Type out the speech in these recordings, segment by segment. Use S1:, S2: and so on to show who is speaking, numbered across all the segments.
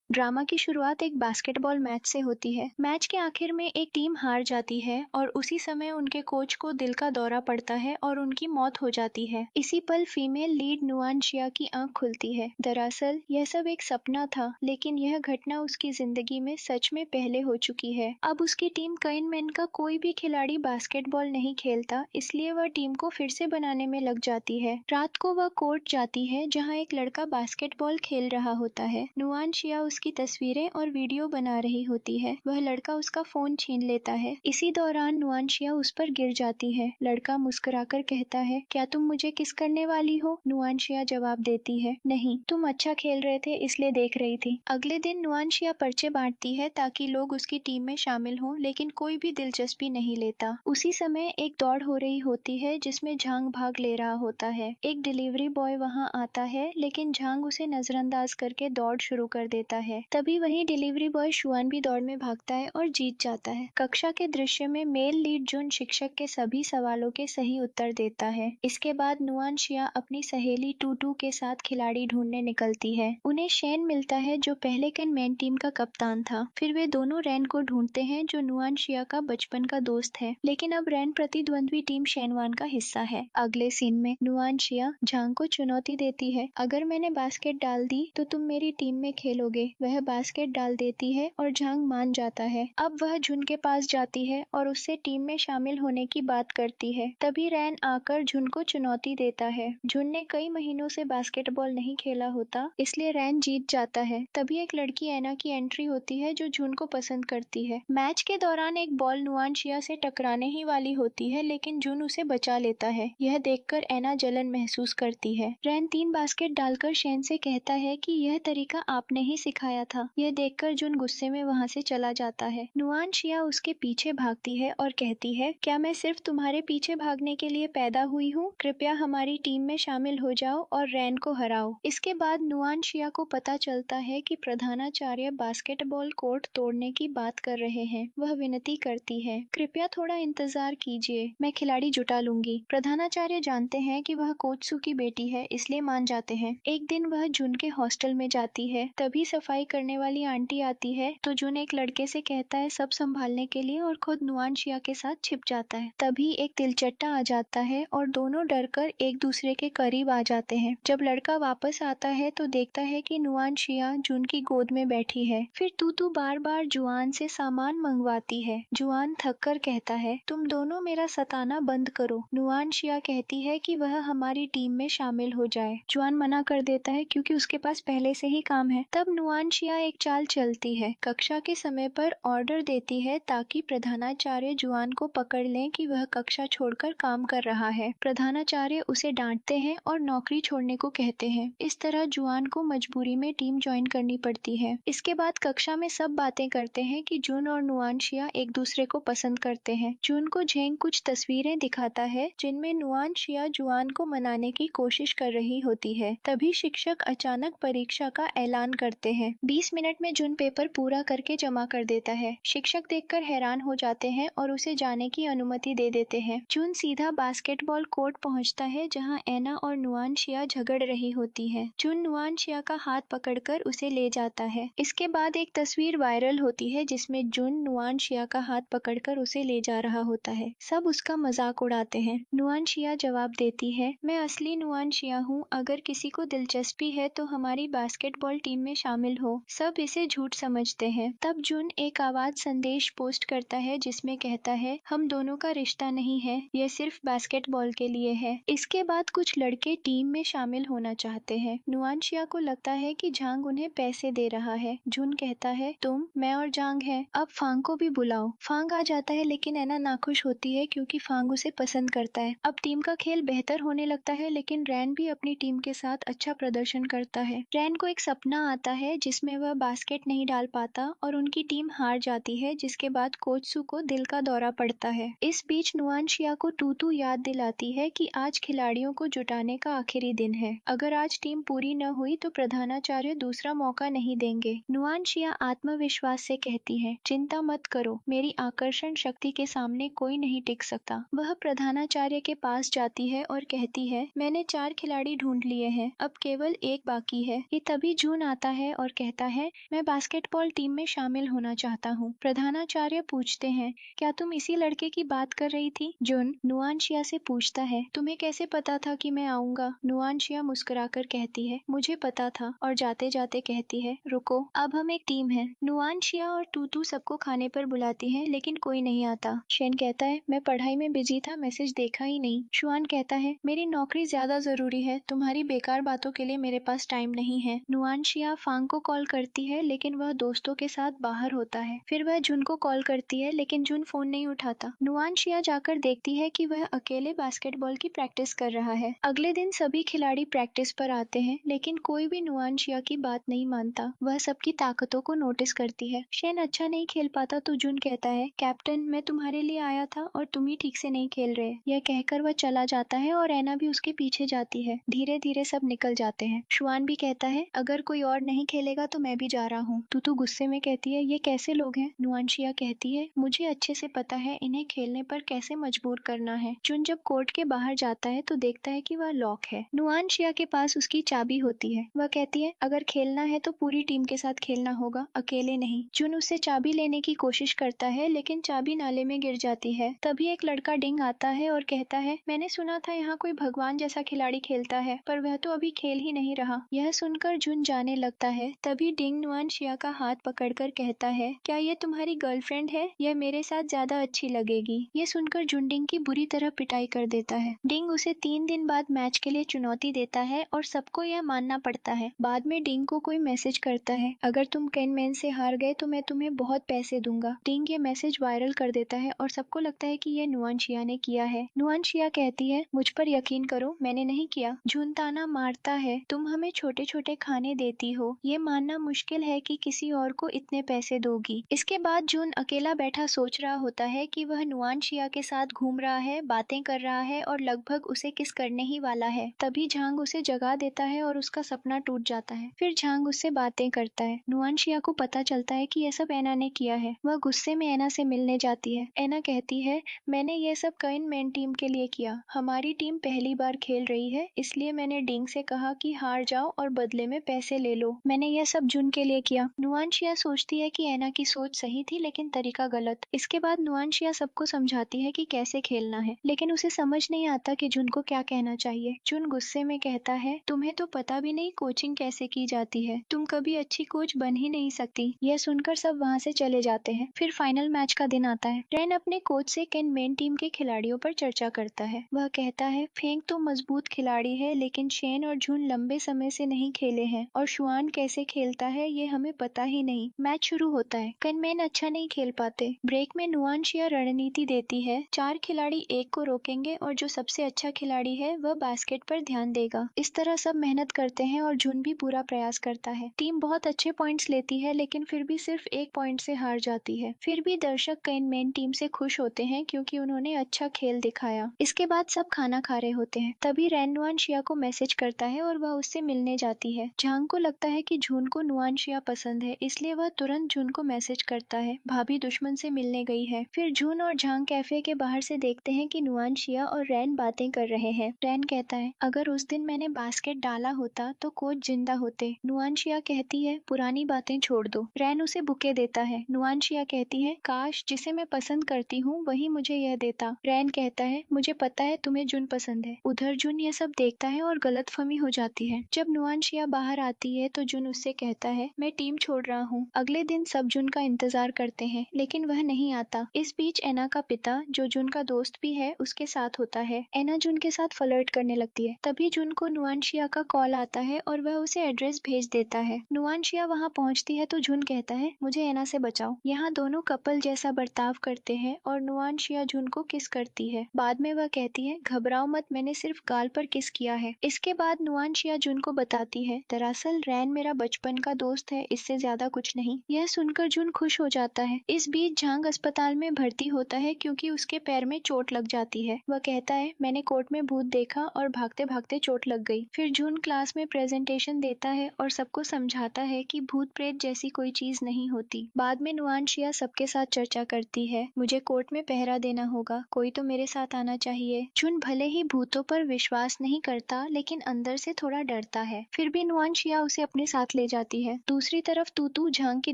S1: Drama की शुरुआत एक बास्केटबॉल मैच से होती है। मैच के आखिर में एक टीम हार जाती है और उसी समय उनके कोच को दिल का दौरा पड़ता है और उनकी मौत हो जाती है। इसी पल फीमेल लीड नुआन शिया की आंख खुलती है। दरअसल यह सब एक सपना था, लेकिन यह घटना उसकी जिंदगी में सच में पहले हो चुकी है। अब उसकी टीम कइनमैन का कोई भी खिलाड़ी बास्केटबॉल नहीं खेलता, इसलिए वह टीम को फिर से बनाने में लग जाती है। रात को वह कोर्ट जाती है जहाँ एक लड़का बास्केटबॉल खेल रहा होता है। नुआन शिया उसकी तस्वीरें और वीडियो बना रही होती है। वह लड़का उसका फोन छीन लेता है। इसी दौरान नुआन शिया उस पर गिर जाती है। लड़का मुस्कुराकर कहता है, क्या तुम मुझे किस करने वाली हो? नुआन शिया जवाब देती है, नहीं, तुम अच्छा खेल रहे थे इसलिए देख रही थी। अगले दिन नुआन शिया पर्चे बांटती है ताकि लोग उसकी टीम में शामिल हों, लेकिन कोई भी दिलचस्पी नहीं लेता। उसी समय एक दौड़ हो रही होती है जिसमें झांग भाग ले रहा होता है। एक डिलीवरी बॉय वहां आता है, लेकिन झांग उसे नजरअंदाज करके दौड़ शुरू कर देता है। तभी वही डिलीवरी बॉय शुआन भी दौड़ में भागता है और जीत जाता है। कक्षा के दृश्य में मेल लीड जुन शिक्षक के सभी सवालों के सही उत्तर देता है। इसके बाद नुआन शिया अपनी सहेली टूटू के साथ खिलाड़ी ढूंढने निकलती है। उन्हें शेन मिलता है जो पहले कइनमैन टीम का कप्तान था। फिर वे दोनों रैन को ढूंढते हैं जो नुआन शिया का बचपन का दोस्त है, लेकिन अब रैन प्रतिद्वंद्वी टीम शेनवान का हिस्सा है। अगले सीन में नुआन शिया झांग को चुनौती देती है, अगर मैंने बास्केट डाल दी तो तुम मेरी टीम में खेलोगे। वह बास्केट डाल देती है और झांग मान जाता है। अब वह झुन के पास जाती है और उससे टीम में शामिल होने की बात करती है। तभी रैन आकर झुन को चुनौती देता है। झुन ने कई महीनों से बास्केटबॉल नहीं खेला होता, इसलिए रैन जीत जाता है। तभी एक लड़की ऐना की एंट्री होती है जो झुन को पसंद करती है। मैच के दौरान एक बॉल नुआन शिया से टकराने ही वाली होती है, लेकिन झुन उसे बचा लेता है। यह देखकर ऐना जलन महसूस करती है। रैन 3 बास्केट डालकर शेन से कहता है कि यह तरीका आपने ही सिखाया था। यह देखकर जुन गुस्से में वहां से चला जाता है। नुआन शिया उसके पीछे भागती है और कहती है, क्या मैं सिर्फ तुम्हारे पीछे भागने के लिए पैदा हुई हूँ? कृपया हमारी टीम में शामिल हो जाओ और रैन को हराओ। इसके बाद नुआन शिया को पता चलता है कि प्रधानाचार्य बास्केटबॉल कोर्ट तोड़ने की बात कर रहे हैं। वह विनती करती है, कृपया थोड़ा इंतजार कीजिए, मैं खिलाड़ी जुटा लूंगी। प्रधानाचार्य जानते हैं कि वह कोत्सु की बेटी है, इसलिए मान जाते हैं। एक दिन वह जुन के हॉस्टल में जाती है। तभी सफाई करने वाली आंटी आती है तो जुन एक लड़के से कहता है सब संभालने के लिए और खुद नुआन शिया के साथ छिप जाता है। तभी एक तिलचट्टा आ जाता है और दोनों डरकर एक दूसरे के करीब आ जाते हैं। जब लड़का वापस आता है तो देखता है कि नुआन शिया जुन की गोद में बैठी है। फिर तूतू बार बार जुआन से सामान मंगवाती है। जुआन थक कर कहता है, तुम दोनों मेरा सताना बंद करो। नुआन शिया कहती है कि वह हमारी टीम में शामिल हो जाए। जुआन मना कर देता है क्योंकि उसके पास पहले से ही काम है। तब नुआन शिया एक चाल चलती है। कक्षा के समय पर ऑर्डर देती है ताकि प्रधानाचार्य जुआन को पकड़ लें कि वह कक्षा छोड़कर काम कर रहा है। प्रधानाचार्य उसे डांटते हैं और नौकरी छोड़ने को कहते हैं। इस तरह जुआन को मजबूरी में टीम ज्वाइन करनी पड़ती है। इसके बाद कक्षा में सब बातें करते हैं कि जुन और नुआन शिया एक दूसरे को पसंद करते हैं। जुन को झेंग कुछ तस्वीरें दिखाता है जिनमें नुआन शिया जुआन को मनाने की कोशिश कर रही होती है। तभी शिक्षक अचानक परीक्षा का ऐलान करते हैं। 20 मिनट में जुन पेपर पूरा करके जमा कर देता है। शिक्षक देखकर हैरान हो जाते हैं और उसे जाने की अनुमति दे देते हैं। जुन सीधा बास्केटबॉल कोर्ट पहुंचता है जहां ऐना और नुआन शिया झगड़ रही होती है। जुन नुआन शिया का हाथ पकड़कर उसे ले जाता है। इसके बाद एक तस्वीर वायरल होती है जिसमें जुन नुआन शिया का हाथ पकड़कर उसे ले जा रहा होता है। सब उसका मजाक उड़ाते हैं। नुआन शिया जवाब देती है, मैं असली नुआन शिया हूँ, अगर किसी को दिलचस्पी है तो हमारी बास्केटबॉल टीम में शामिल हो। सब इसे झूठ समझते हैं। तब जुन एक आवाज संदेश पोस्ट करता है जिसमें कहता है, हम दोनों का रिश्ता नहीं है, यह सिर्फ बास्केटबॉल के लिए है। इसके बाद कुछ लड़के टीम में शामिल होना चाहते हैं। नुआन शिया को लगता है कि झांग उन्हें पैसे दे रहा है। जुन कहता है, तुम, मैं और झांग हैं, अब फांग को भी बुलाओ। फांग आ जाता है, लेकिन ऐना नाखुश होती है क्योंकि फांग उसे पसंद करता है। अब टीम का खेल बेहतर होने लगता है, लेकिन रैन भी अपनी टीम के साथ अच्छा प्रदर्शन करता है। रैन को एक सपना आता है जिसमें वह बास्केट नहीं डाल पाता और उनकी टीम हार जाती है, जिसके बाद कोत्सु को दिल का दौरा पड़ता है। इस बीच नुआन शिया को टूटू याद दिलाती है कि आज खिलाड़ियों को जुटाने का आखिरी दिन है। अगर आज टीम पूरी न हुई तो प्रधानाचार्य दूसरा मौका नहीं देंगे। नुआन शिया आत्मविश्वास से कहती है, चिंता मत करो, मेरी आकर्षण शक्ति के सामने कोई नहीं टिक सकता। वह प्रधानाचार्य के पास जाती है और कहती है, मैंने 4 खिलाड़ी ढूंढ लिए हैं, अब केवल एक बाकी है। ये तभी जून आता है और कहता है, मैं बास्केटबॉल टीम में शामिल होना चाहता हूँ। प्रधानाचार्य पूछते हैं, क्या तुम इसी लड़के की बात कर रही थी? जुन नुआनशिया से पूछता है, तुम्हें कैसे पता था कि मैं आऊंगा? नुआनशिया मुस्कुराकर कहती है, मुझे पता था, और जाते जाते कहती है, रुको, अब हम एक टीम है। नुआनशिया और टूटू सबको खाने पर बुलाती है, लेकिन कोई नहीं आता। शेन कहता है, मैं पढ़ाई में बिजी था, मैसेज देखा ही नहीं। शुआन कहता है, मेरी नौकरी ज्यादा जरूरी है, तुम्हारी बेकार बातों के लिए मेरे पास टाइम नहीं है। नुआनशिया फांग को कॉल करती है, लेकिन वह दोस्तों के साथ बाहर होता है। फिर वह जुन को कॉल करती है, लेकिन जुन फोन नहीं उठाता। नुआनशिया जाकर देखती है कि वह अकेले बास्केटबॉल की प्रैक्टिस कर रहा है। अगले दिन सभी खिलाड़ी प्रैक्टिस पर आते हैं, लेकिन कोई भी नुआनशिया की बात नहीं मानता। वह सबकी ताकतों को नोटिस करती है। शेन अच्छा नहीं खेल पाता तो जुन कहता है, कैप्टन, मैं तुम्हारे लिए आया था और तुम ही ठीक से नहीं खेल रहे। यह कहकर वह चला जाता है और एना भी उसके पीछे जाती है। धीरे धीरे सब निकल जाते हैं। शुआन भी कहता है, अगर कोई और नहीं खेलेगा तो मैं भी जा रहा हूँ। तू गुस्से में कहती है, ये कैसे लोग हैं? नुआनशिया कहती है, मुझे अच्छे से पता है इन्हें खेलने पर कैसे मजबूर करना है। जुन जब कोर्ट के बाहर जाता है तो देखता है कि वह लॉक है। नुआनशिया के पास उसकी चाबी होती है। वह कहती है, अगर खेलना है तो पूरी टीम के साथ खेलना होगा, अकेले नहीं। जुन उससे चाबी लेने की कोशिश करता है, लेकिन चाबी नाले में गिर जाती है। तभी एक लड़का डिंग आता है और कहता है, मैंने सुना था यहाँ कोई भगवान जैसा खिलाड़ी खेलता है, पर वह तो अभी खेल ही नहीं रहा। यह सुनकर जुन जाने लगता है। तभी डिंग नुआनशिया का हाथ पकड़कर कहता है, क्या ये तुम्हारी गर्लफ्रेंड है? यह मेरे साथ ज्यादा अच्छी लगेगी। ये सुनकर जुन डिंग की बुरी तरह पिटाई कर देता है। डिंग उसे 3 दिन बाद मैच के लिए चुनौती देता है और सबको यह मानना पड़ता है। बाद में डिंग को कोई मैसेज करता है, अगर तुम केन मैन से हार गए तो मैं तुम्हें बहुत पैसे दूंगा। डिंग ये मैसेज वायरल कर देता है और सबको लगता है कि यह नुआनशिया ने किया है। नुआनशिया कहती है, मुझ पर यकीन करो, मैंने नहीं किया। जुन ताना मारता है, तुम हमें छोटे छोटे खाने देती हो, ये मानना मुश्किल है कि किसी और को इतने पैसे दोगी। इसके बाद जुन अकेला बैठा सोच रहा होता है कि वह नुआनशिया के साथ घूम रहा है, बातें कर रहा है और लगभग उसे किस करने ही वाला है। तभी झांग उसे जगा देता है और उसका सपना टूट जाता है। फिर झांग उससे बातें करता है। नुआनशिया को पता चलता है कि यह सब एना ने किया है। वह गुस्से में एना से मिलने जाती है। एना कहती है, मैंने यह सब केन मैन टीम के लिए किया। हमारी टीम पहली बार खेल रही है, इसलिए मैंने डिंग से कहा कि हार जाओ और बदले में पैसे ले लो। मैंने यह सब जुन के लिए किया। नुआनशिया सोचती है कि एना की सोच सही थी, लेकिन तरीका गलत। इसके बाद नुआनशिया सबको समझाती है कि कैसे खेलना है, लेकिन उसे समझ नहीं आता कि जुन को क्या कहना चाहिए। जुन गुस्से में कहता है, तुम्हें तो पता भी नहीं कोचिंग कैसे की जाती है, तुम कभी अच्छी कोच बन ही नहीं सकती। यह सुनकर सब वहाँ से चले जाते हैं। फिर फाइनल मैच का दिन आता है। रेन अपने कोच से केन मैन टीम के खिलाड़ियों पर चर्चा करता है। वह कहता है, फेंग तो मजबूत खिलाड़ी है, लेकिन शेन और जुन लंबे समय से नहीं खेले हैं और शुआन कैसे खेलता है ये हमें पता ही नहीं। मैच शुरू होता है। केन मैन अच्छा नहीं खेल पाते। ब्रेक में नुआनशिया रणनीति देती है, 4 खिलाड़ी एक को रोकेंगे और जो सबसे अच्छा खिलाड़ी है वह बास्केट पर ध्यान देगा। इस तरह सब मेहनत करते हैं और जुन भी पूरा प्रयास करता है। टीम बहुत अच्छे पॉइंट्स लेती है, लेकिन फिर भी सिर्फ 1 पॉइंट से हार जाती है। फिर भी दर्शक केन मैन टीम से खुश होते हैं क्योंकि उन्होंने अच्छा खेल दिखाया। इसके बाद सब खाना खा रहे होते हैं। तभी रैन नुआनशिया को मैसेज करता है और वह उससे मिलने जाती है। झांग को लगता है कि जुन को नुआनशिया पसंद है, इसलिए वह तुरंत जुन को मैसेज करता है, भाभी दुश्मन से मिलने गई है। फिर जुन और झांग कैफे के बाहर से देखते हैं कि नुआनशिया और रैन बातें कर रहे हैं। रैन कहता है, अगर उस दिन मैंने बास्केट डाला होता तो कोच जिंदा होते। नुआनशिया कहती है, पुरानी बातें छोड़ दो। रैन उसे बुके देता है। नुआनशिया कहती है, काश जिसे मैं पसंद करती हूँ वही मुझे यह देता। रैन कहता है, मुझे पता है तुम्हें जुन पसंद है। उधर जुन ये सब देखता है और गलतफहमी हो जाती है। जब नुआनशिया बाहर आती है तो जुन उससे कहता है, मैं टीम छोड़ रहा हूँ। अगले दिन सब जुन का इंतजार करते हैं, लेकिन वह नहीं आता। इस बीच एना का पिता, जो जुन का दोस्त भी है, उसके साथ होता है। एना जुन के साथ फ्लर्ट करने लगती है। तभी जुन को नुआनशिया का कॉल आता है और वह उसे एड्रेस भेज देता है। नुआनशिया वहाँ पहुँचती है तो जुन कहता है, मुझे एना से बचाओ। यहाँ दोनों कपल जैसा बर्ताव करते हैं और नुआनशिया जुन को किस करती है। बाद में वह कहती है, घबराओ मत, मैंने सिर्फ गाल पर किस किया है। इसके बाद नुआनशिया जुन को बताती है, दरअसल रैन मेरा बचपन का दोस्त है, इससे ज्यादा कुछ नहीं। यह सुनकर जुन खुश हो जाता है। इस बीच झांग अस्पताल में भर्ती होता है क्योंकि उसके पैर में चोट लग जाती है। वह कहता है, मैंने कोर्ट में भूत देखा और भागते भागते चोट लग गई। फिर जुन क्लास में प्रेजेंटेशन देता है और सबको समझाता है कि भूत प्रेत जैसी कोई चीज नहीं होती। बाद में नुआनशिया सबके साथ चर्चा करती है, मुझे कोर्ट में पहरा देना होगा, कोई तो मेरे साथ आना चाहिए। जुन भले ही भूतों पर विश्वास नहीं करता, लेकिन अंदर से थोड़ा डरता है। फिर भी नुआनशिया उसे अपने साथ ले जाती है। दूसरी तरफ तूतू झांग की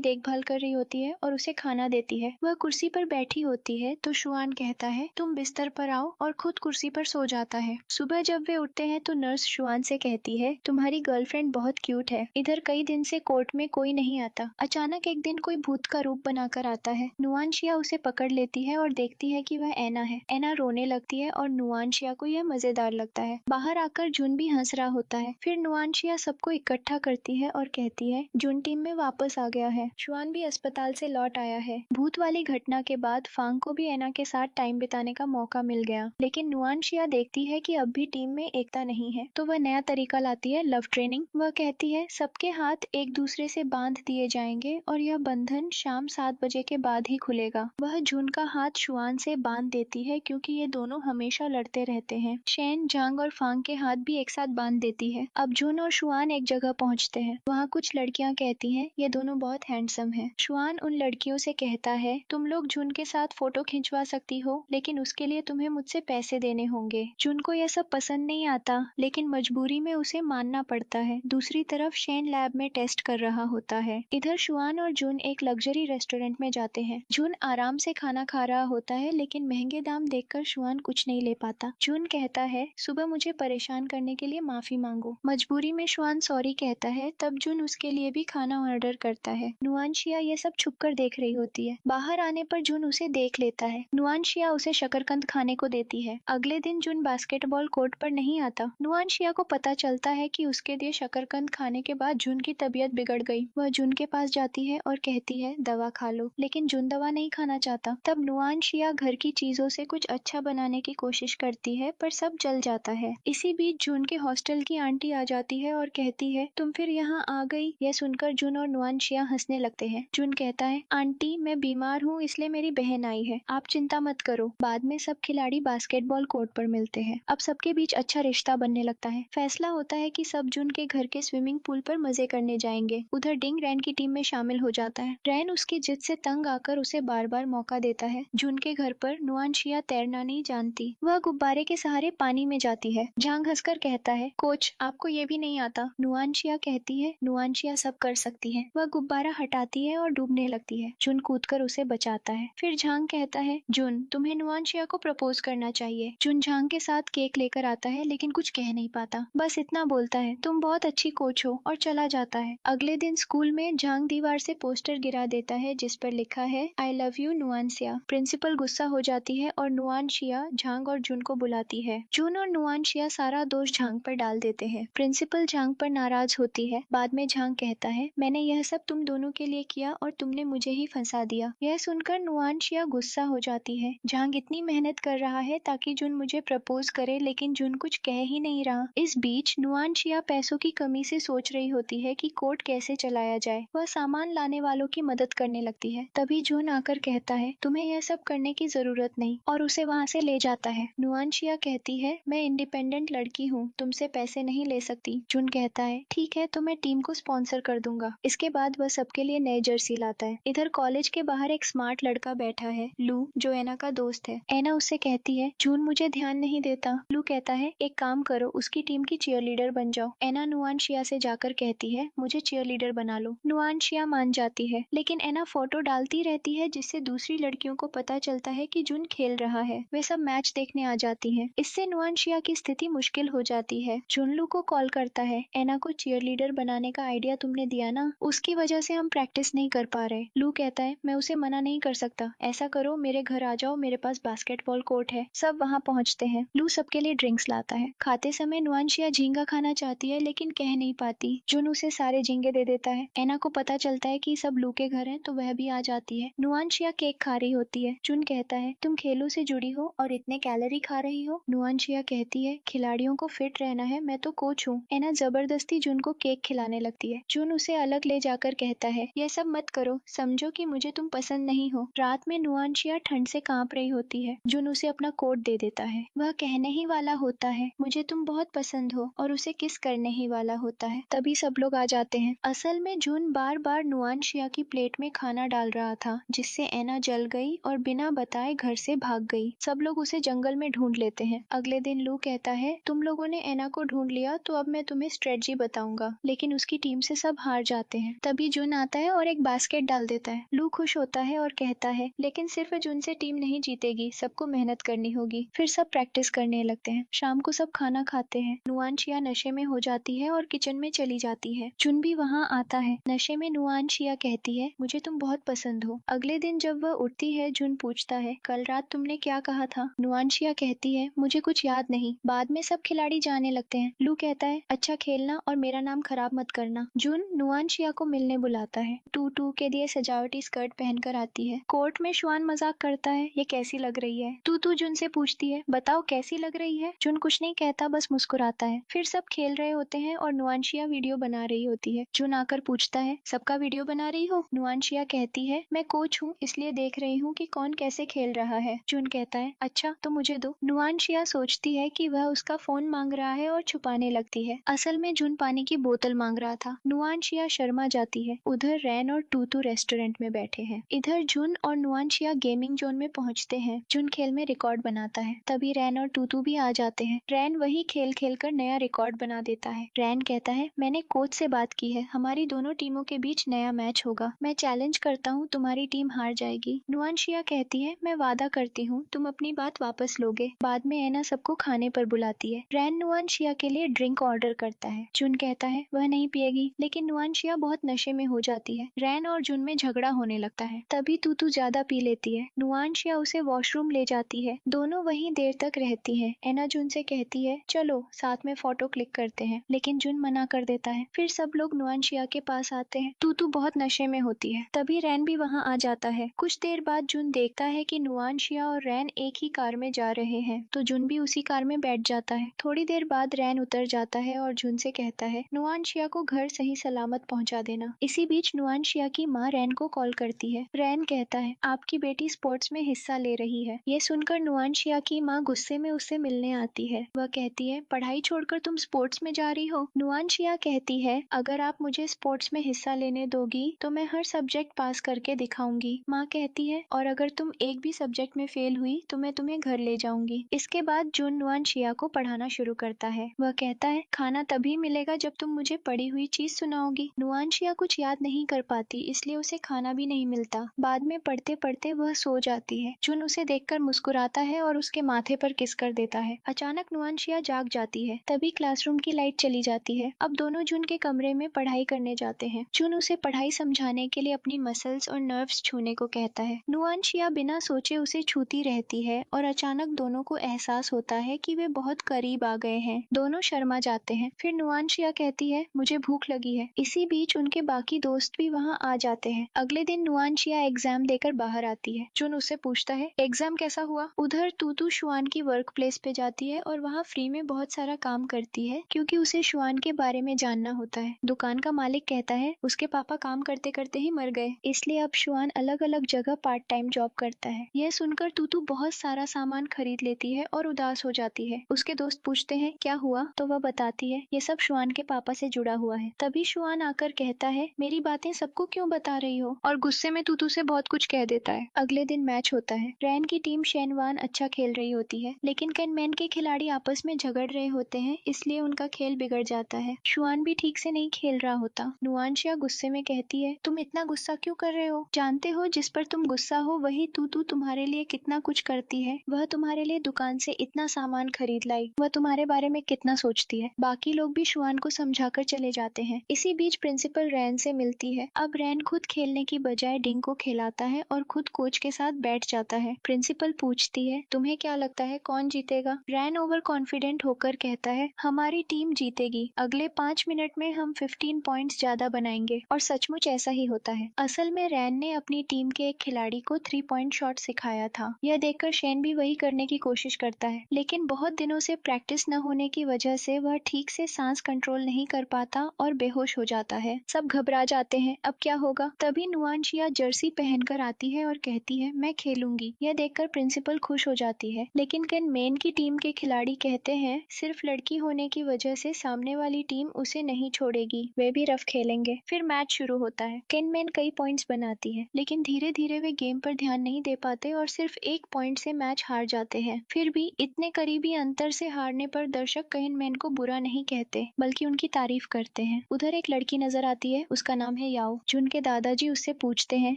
S1: देखभाल कर रही होती है और उसे खाना देती है। वह कुर्सी पर बैठी होती है तो शुआन कहता है तुम बिस्तर पर आओ और खुद कुर्सी पर सो जाता है। सुबह जब वे उठते हैं तो नर्स शुआन से कहती है तुम्हारी गर्लफ्रेंड बहुत क्यूट है, इधर कई दिन से कोर्ट में कोई नहीं आता। अचानक एक दिन कोई भूत का रूप बनाकर आता है। नुआनशिया उसे पकड़ लेती है और देखती है कि वह ऐना है। ऐना रोने लगती है और नुआनशिया को यह मजेदार लगता है। बाहर आकर जुन भी हंस रहा होता है। फिर नुआनशिया सबको इकट्ठा करती है और कहती है जुन टीम में वापस आ गया है। शुआन भी अस्पताल से लौट आया है। भूत वाली घटना के बाद फांग को भी ऐना के साथ टाइम बिताने का मौका मिल गया, लेकिन नुआनशिया देखती है कि अब भी टीम में एकता नहीं है, तो वह नया तरीका लाती है, लव ट्रेनिंग। वह कहती है सबके हाथ एक दूसरे से बांध दिए जाएंगे और यह बंधन शाम 7 बजे के बाद ही खुलेगा। वह जून का हाथ शुआन से बांध देती है क्योंकि ये दोनों हमेशा लड़ते रहते हैं। शैन, झांग और फांग के हाथ भी एक साथ बांध देती है। अब जून और शुआन एक जगह पहुंचते हैं। वहाँ कुछ लड़कियां कहती हैं ये दोनों बहुत हैंडसम है। शुआन उन लड़कियों से कहता है तुम लोग जून के साथ फोटो खिंचवा सकती हो, लेकिन उसके लिए तुम्हें मुझसे पैसे देने होंगे। जून को यह सब पसंद नहीं आता, लेकिन मजबूरी में उसे मानना पड़ता है। दूसरी तरफ शैन लैब में टेस्ट कर रहा होता है। इधर शुआन और जून एक लग्जरी रेस्टोरेंट में जाते हैं। जून आराम से खाना खा रहा होता है, लेकिन महंगे दाम देखकर शुआन कुछ नहीं ले पाता। जून कहता है सुबह मुझे परेशान करने के लिए माफी मांगो। मजबूरी में शुआन सॉरी कहता है। तब जून उसके लिए भी खाना ऑर्डर करता है। नुआनशिया ये सब छुपकर देख रही होती है। बाहर आने पर जून उसे देख लेता है। नुआनशिया उसे शकरकंद खाने को देती है। अगले दिन जून बास्केटबॉल कोर्ट पर नहीं आता। नुआनशिया को पता चलता है कि उसके दिए शकरकंद खाने के बाद जून की तबीयत बिगड़ गई। वह जून के पास जाती है और कहती है दवा खा लो, लेकिन जून दवा नहीं खाना चाहता। तब नुआनशिया घर की चीजों से कुछ अच्छा बनाने की कोशिश करती है, पर सब जल जाता है। इसी बीच जून के हॉस्टल की आंटी आ जाती है और कहती है तुम फिर यहाँ आ गई। यह सुनकर जून और नुआनशिया हंसने लगते हैं। जून कहता है आंटी मैं बीमार हूँ, इसलिए मेरी बहन आई है, आप चिंता मत करो। बाद में सब खिलाड़ी बास्केटबॉल कोर्ट पर मिलते हैं। अब सबके बीच अच्छा रिश्ता बनने लगता है। फैसला होता है कि सब जून के घर के स्विमिंग पूल पर मजे करने जाएंगे। उधर डिंग रैन की टीम में शामिल हो जाता है। रैन उसकी जिद से तंग आकर उसे बार बार मौका देता है। जून के घर पर नुआनशिया तैरना नहीं जानती। वह गुब्बारे के सहारे पानी में जाती है। झांग हंसकर कहता है कोच आपको ये भी नहीं आता। नुआनशिया कहती है नुआनशिया सब कर सकती है। वह गुब्बारा हटाती है और डूबने लगती है। जून कूदकर उसे बचाता है। फिर झांग कहता है जून तुम्हें नुआनशिया को प्रपोज करना चाहिए। जून झांग के साथ केक लेकर आता है, लेकिन कुछ कह नहीं पाता। बस इतना बोलता है तुम बहुत अच्छी कोच हो और चला जाता है। अगले दिन स्कूल में झांग दीवार से पोस्टर गिरा देता है जिस पर लिखा है आई लव यू नुआनशिया। प्रिंसिपल गुस्सा हो जाती है और नुआनशिया झांग और जून को बुलाती है। जून और नुआनशिया सारा दोष झांग पर डाल देते हैं। प्रिंसिपल झांग पर नाराज होती है। बाद में झांग कहता है मैंने यह सब तुम दोनों के लिए किया और तुमने मुझे ही फंसा दिया। यह सुनकर नुआनशिया गुस्सा हो जाती है। झांग इतनी मेहनत कर रहा है ताकि जून मुझे प्रपोज करे, लेकिन जून कुछ कह ही नहीं रहा। इस बीच नुआनशिया पैसों की कमी से सोच रही होती है कि कोर्ट कैसे चलाया जाए। वह सामान लाने वालों की मदद करने लगती है। तभी जून आकर कहता है तुम्हें यह सब करने की जरूरत नहीं, और उसे वहाँ से ले जाता है। नुआनशिया कहती है मैं इंडिपेंडेंट लड़की हूँ, तुमसे पैसे नहीं ले सकती। जून कहता है ठीक है तो मैं टीम को स्पॉन्सर कर दूंगा। इसके बाद वह सबके लिए नए जर्सी लाता है। इधर कॉलेज के बाहर एक स्मार्ट लड़का बैठा है, लू, जो एना का दोस्त है। एना उससे कहती है जून मुझे ध्यान नहीं देता। लू कहता है एक काम करो उसकी टीम की चीयरलीडर बन जाओ। एना नुआनशिया से जाकर कहती है मुझे चीयरलीडर बना लो। नुआनशिया मान जाती है, लेकिन एना फोटो डालती रहती है जिससे दूसरी लड़कियों को पता चलता है कि जून खेल रहा है। वे सब मैच देखने आ जाती हैं। इससे नुआनशिया की स्थिति मुश्किल हो जाती है। जून लू को कॉल करता है एना को चीयरलीडर बनाने का आइडिया तुमने दिया ना, उसकी वजह से हम प्रैक्टिस नहीं कर पा रहे। लू कहता है मैं उसे मना नहीं कर सकता, ऐसा करो मेरे घर आ जाओ, मेरे पास बास्केटबॉल कोर्ट है। सब वहाँ पहुँचते हैं। लू सबके लिए ड्रिंक्स लाता है। खाते समय नुआनशिया झींगा खाना चाहती है, लेकिन कह नहीं पाती। जून उसे सारे झींगे दे देता है। एना को पता चलता है कि सब लू के घर हैं, तो वह भी आ जाती है। नुआनशिया केक खा रही होती है। जून कहता है तुम खेलों से जुड़ी हो और इतने कैलोरी खा रही हो। नुआनशिया कहती है खिलाड़ियों को फिट रहना है, मैं तो कोच हूँ। एना जबरदस्ती जून को केक खिलाने लगती है। जून उसे अलग ले जाकर कहता है यह सब मत करो, समझो कि मुझे तुम पसंद नहीं हो। रात में नुआनशिया ठंड से कांप रही होती है। जून उसे अपना कोट दे देता है। वह कहने ही वाला होता है मुझे तुम बहुत पसंद हो, और उसे किस करने ही वाला होता है। तभी सब लोग आ जाते हैं। असल में जून बार बार नुआनशिया की प्लेट में खाना डाल रहा था, जिससे एना जल गई और बिना बताए घर से भाग गई। सब लोग उसे जंगल में ढूंढ लेते हैं। अगले दिन लू कहता है तुम लोगों ने एना को ढूंढ लिया, तो अब मैं तुम्हें स्ट्रेटजी बताऊंगा, लेकिन उसकी टीम से सब हार जाते हैं। तभी जुन आता है और एक बास्केट डाल देता है। लू खुश होता है और कहता है लेकिन सिर्फ जुन से टीम नहीं जीतेगी, सबको मेहनत करनी होगी। फिर सब प्रैक्टिस करने लगते हैं। शाम को सब खाना खाते हैं। नुआनशिया नशे में हो जाती है और किचन में चली जाती है। जुन भी वहाँ आता है। नशे में नुआनशिया कहती है मुझे तुम बहुत पसंद हो। अगले दिन जब वह उठती है जुन पूछता है कल रात तुमने क्या कहा था? नुआनशिया कहती है मुझे कुछ याद नहीं। बाद में सब खिलाड़ी जाने लगते हैं। लू कहता है अच्छा खेलना और मेरा नाम खराब मत करना। जुन नुआनशिया को मिलने बुलाता है। टू टू के लिए सजावटी स्कर्ट पहनकर आती है। कोर्ट में शुआन मजाक करता है ये कैसी लग रही है? टू टू जुन से पूछती है बताओ कैसी लग रही है? जुन कुछ नहीं कहता, बस मुस्कुराता है। फिर सब खेल रहे होते हैं और नुआनशिया वीडियो बना रही होती है। जुन आकर पूछता है सबका वीडियो बना रही हो? नुआनशिया कहती है मैं कोच हूँ, इसलिए देख रही हूँ कि कौन कैसे खेल रहा है। जुन कहता है अच्छा तो मुझे दो। नुआनशिया सोचती है कि वह उसका फोन मांग रहा है और छुपाने लगती है। असल में जुन पानी की बोतल मांग रहा था। नुआनशिया शर्मा जाती है। उधर रैन और टूटू रेस्टोरेंट में बैठे हैं। इधर जुन और नुआनशिया गेमिंग जोन में पहुंचते हैं। जुन खेल में रिकॉर्ड बनाता है। तभी रैन और टूटू भी आ जाते हैं। रैन वही खेल खेल कर नया रिकॉर्ड बना देता है। रैन कहता है मैंने कोच से बात की है, हमारी दोनों टीमों के बीच नया मैच होगा। मैं चैलेंज करता हूँ तुम्हारी टीम हार जाएगी। नुआनशिया कहती है मैं वादा करती हूँ तुम अपनी बात वापस लोगे। बाद में एना सबको खाने पर बुलाती है। रैन नुआनशिया के लिए ड्रिंक ऑर्डर करता है। जुन कहता है वह नहीं पिएगी, लेकिन नुआनशिया बहुत नशे में हो जाती है। रैन और जुन में झगड़ा होने लगता है। तभी तूतू ज्यादा पी लेती है। नुआनशिया उसे वॉशरूम ले जाती है। दोनों वहीं देर तक रहती हैं। एना जुन से कहती है चलो साथ में फोटो क्लिक करते हैं, लेकिन जुन मना कर देता है। फिर सब लोग नुआनशिया के पास आते हैं। तूतू बहुत नशे में होती है। तभी रैन भी वहाँ आ जाता है। कुछ देर बाद जुन देखता है कि नुआनशिया और रैन एक ही कार में जा रहे हैं, तो जुन भी उसी कार में बैठ जाता है। थोड़ी देर बाद रैन उतर जाता है और जुन से कहता है नुआनशिया को घर सही सलामत पहुंचा देना। इसी बीच नुआनशिया की माँ रैन को कॉल करती है। रैन कहता है आपकी बेटी स्पोर्ट्स में हिस्सा ले रही है। ये सुनकर नुआनशिया की माँ गुस्से में उससे मिलने आती है। वह कहती है पढ़ाई छोड़कर तुम स्पोर्ट्स में जा रही हो? नुआनशिया कहती है अगर आप मुझे स्पोर्ट्स में हिस्सा लेने दोगी तो मैं हर सब्जेक्ट पास करके दिखाऊंगी। माँ कहती है और अगर तुम एक भी सब्जेक्ट में फेल हुई तो मैं तुम्हें घर ले जाऊंगी। इसके बाद जुन नुआनशिया को पढ़ाना शुरू करता है। वह कहता है खाना तभी मिलेगा जब तुम मुझे पढ़ी हुई चीज सुनाओगी। नुआनशिया कुछ याद नहीं कर पाती, इसलिए उसे खाना भी नहीं मिलता। बाद में पढ़ते पढ़ते वह सो जाती है। जुन उसे देखकर मुस्कुराता है और उसके माथे पर किस कर देता है। अचानक नुआनशिया जाग जाती है। तभी क्लासरूम की लाइट चली जाती है। अब दोनों जुन के कमरे में पढ़ाई करने जाते हैं। जुन उसे पढ़ाई समझाने के लिए अपनी मसल्स और नर्व्स छूने को कहता है। नुआनशिया बिना सोचे उसे छूती रहती है और अचानक दोनों को एहसास होता है कि वे बहुत करीब आ गए हैं। दोनों शर्मा जाते हैं। फिर नुआनशिया कहती है मुझे भूख लगी है। इसी बीच उनके बाकी दोस्त भी वहाँ आ जाते हैं। अगले दिन नुआनशिया एग्जाम देकर बाहर आती है। जुन उससे पूछता है एग्जाम कैसा हुआ? उधर तूतू शुआन की वर्क प्लेस पे जाती है और वहाँ फ्री में बहुत सारा काम करती है, क्योंकि उसे शुआन के बारे में जानना होता है। दुकान का मालिक कहता है उसके पापा काम करते करते ही मर गए, इसलिए अब शुआन अलग अलग जगह पार्ट टाइम जॉब करता है। यह सुनकर तूतू बहुत सारा सामान खरीद लेती है और उदास हो जाती है। उसके दोस्त पूछते हैं क्या हुआ, तो वह बताती है ये सब शुआन के पापा से जुड़ा हुआ है। तभी शुआन आकर कहता है मेरी बातें सबको क्यों बता रही हो, और गुस्से में तूतू से बहुत कुछ कह देता है। अगले दिन मैच होता है। रैन की टीम शेनवान अच्छा खेल रही होती है, लेकिन कैनमैन के खिलाड़ी आपस में झगड़ रहे होते हैं, इसलिए उनका खेल बिगड़ जाता है। शुआन भी ठीक से नहीं खेल रहा होता। नुआनशिया गुस्से में कहती है तुम इतना गुस्सा क्यों कर रहे हो? जानते हो जिस पर तुम गुस्सा हो वही तूतू तुम्हारे लिए कितना कुछ करती है। वह तुम्हारे लिए दुकान से इतना सामान खरीद लाई। वह तुम्हारे बारे में कितना सोचती है। बाकी लोग भी शुआन को समझाकर चले जाते हैं। इसी बीच प्रिंसिपल रैन से मिलती है। अब रैन खुद खेलने की बजाय डिंग को खिलाता है और खुद कोच के साथ बैठ जाता है। प्रिंसिपल पूछती है तुम्हें क्या लगता है कौन जीतेगा? रैन ओवर कॉन्फिडेंट होकर कहता है हमारी टीम जीतेगी। अगले 5 मिनट में हम 15 पॉइंट्स ज्यादा बनाएंगे। और सचमुच ऐसा ही होता है। असल में रैन ने अपनी टीम के एक खिलाड़ी को 3 पॉइंट शॉट सिखाया था। यह देखकर शेन भी वही करने की कोशिश करता है, लेकिन बहुत दिनों से प्रैक्टिस न होने की वजह से वह ठीक से सांस कंट्रोल नहीं कर पाता और बेहोश हो जाता है। सब घबरा जाते हैं अब क्या होगा। तभी नुआनशिया जर्सी पहनकर आती है और कहती है मैं खेलूंगी। यह देखकर प्रिंसिपल खुश हो जाती है, लेकिन कैनमैन की टीम के खिलाड़ी कहते हैं सिर्फ लड़की होने की वजह से सामने वाली टीम उसे नहीं छोड़ेगी, वे भी रफ खेलेंगे। फिर मैच शुरू होता है। कैनमैन कई पॉइंट्स बनाती है, लेकिन धीरे धीरे वे गेम पर ध्यान नहीं दे पाते और सिर्फ 1 पॉइंट से मैच हार जाते हैं। फिर भी इतने करीबी अंतर से हारने पर दर्शक कैनमैन को बुरा नहीं कहते, बल्कि उनकी तारीफ करते हैं। हैं। उधर एक लड़की नजर आती है, उसका नाम है याओ। जुन के दादाजी उससे पूछते हैं,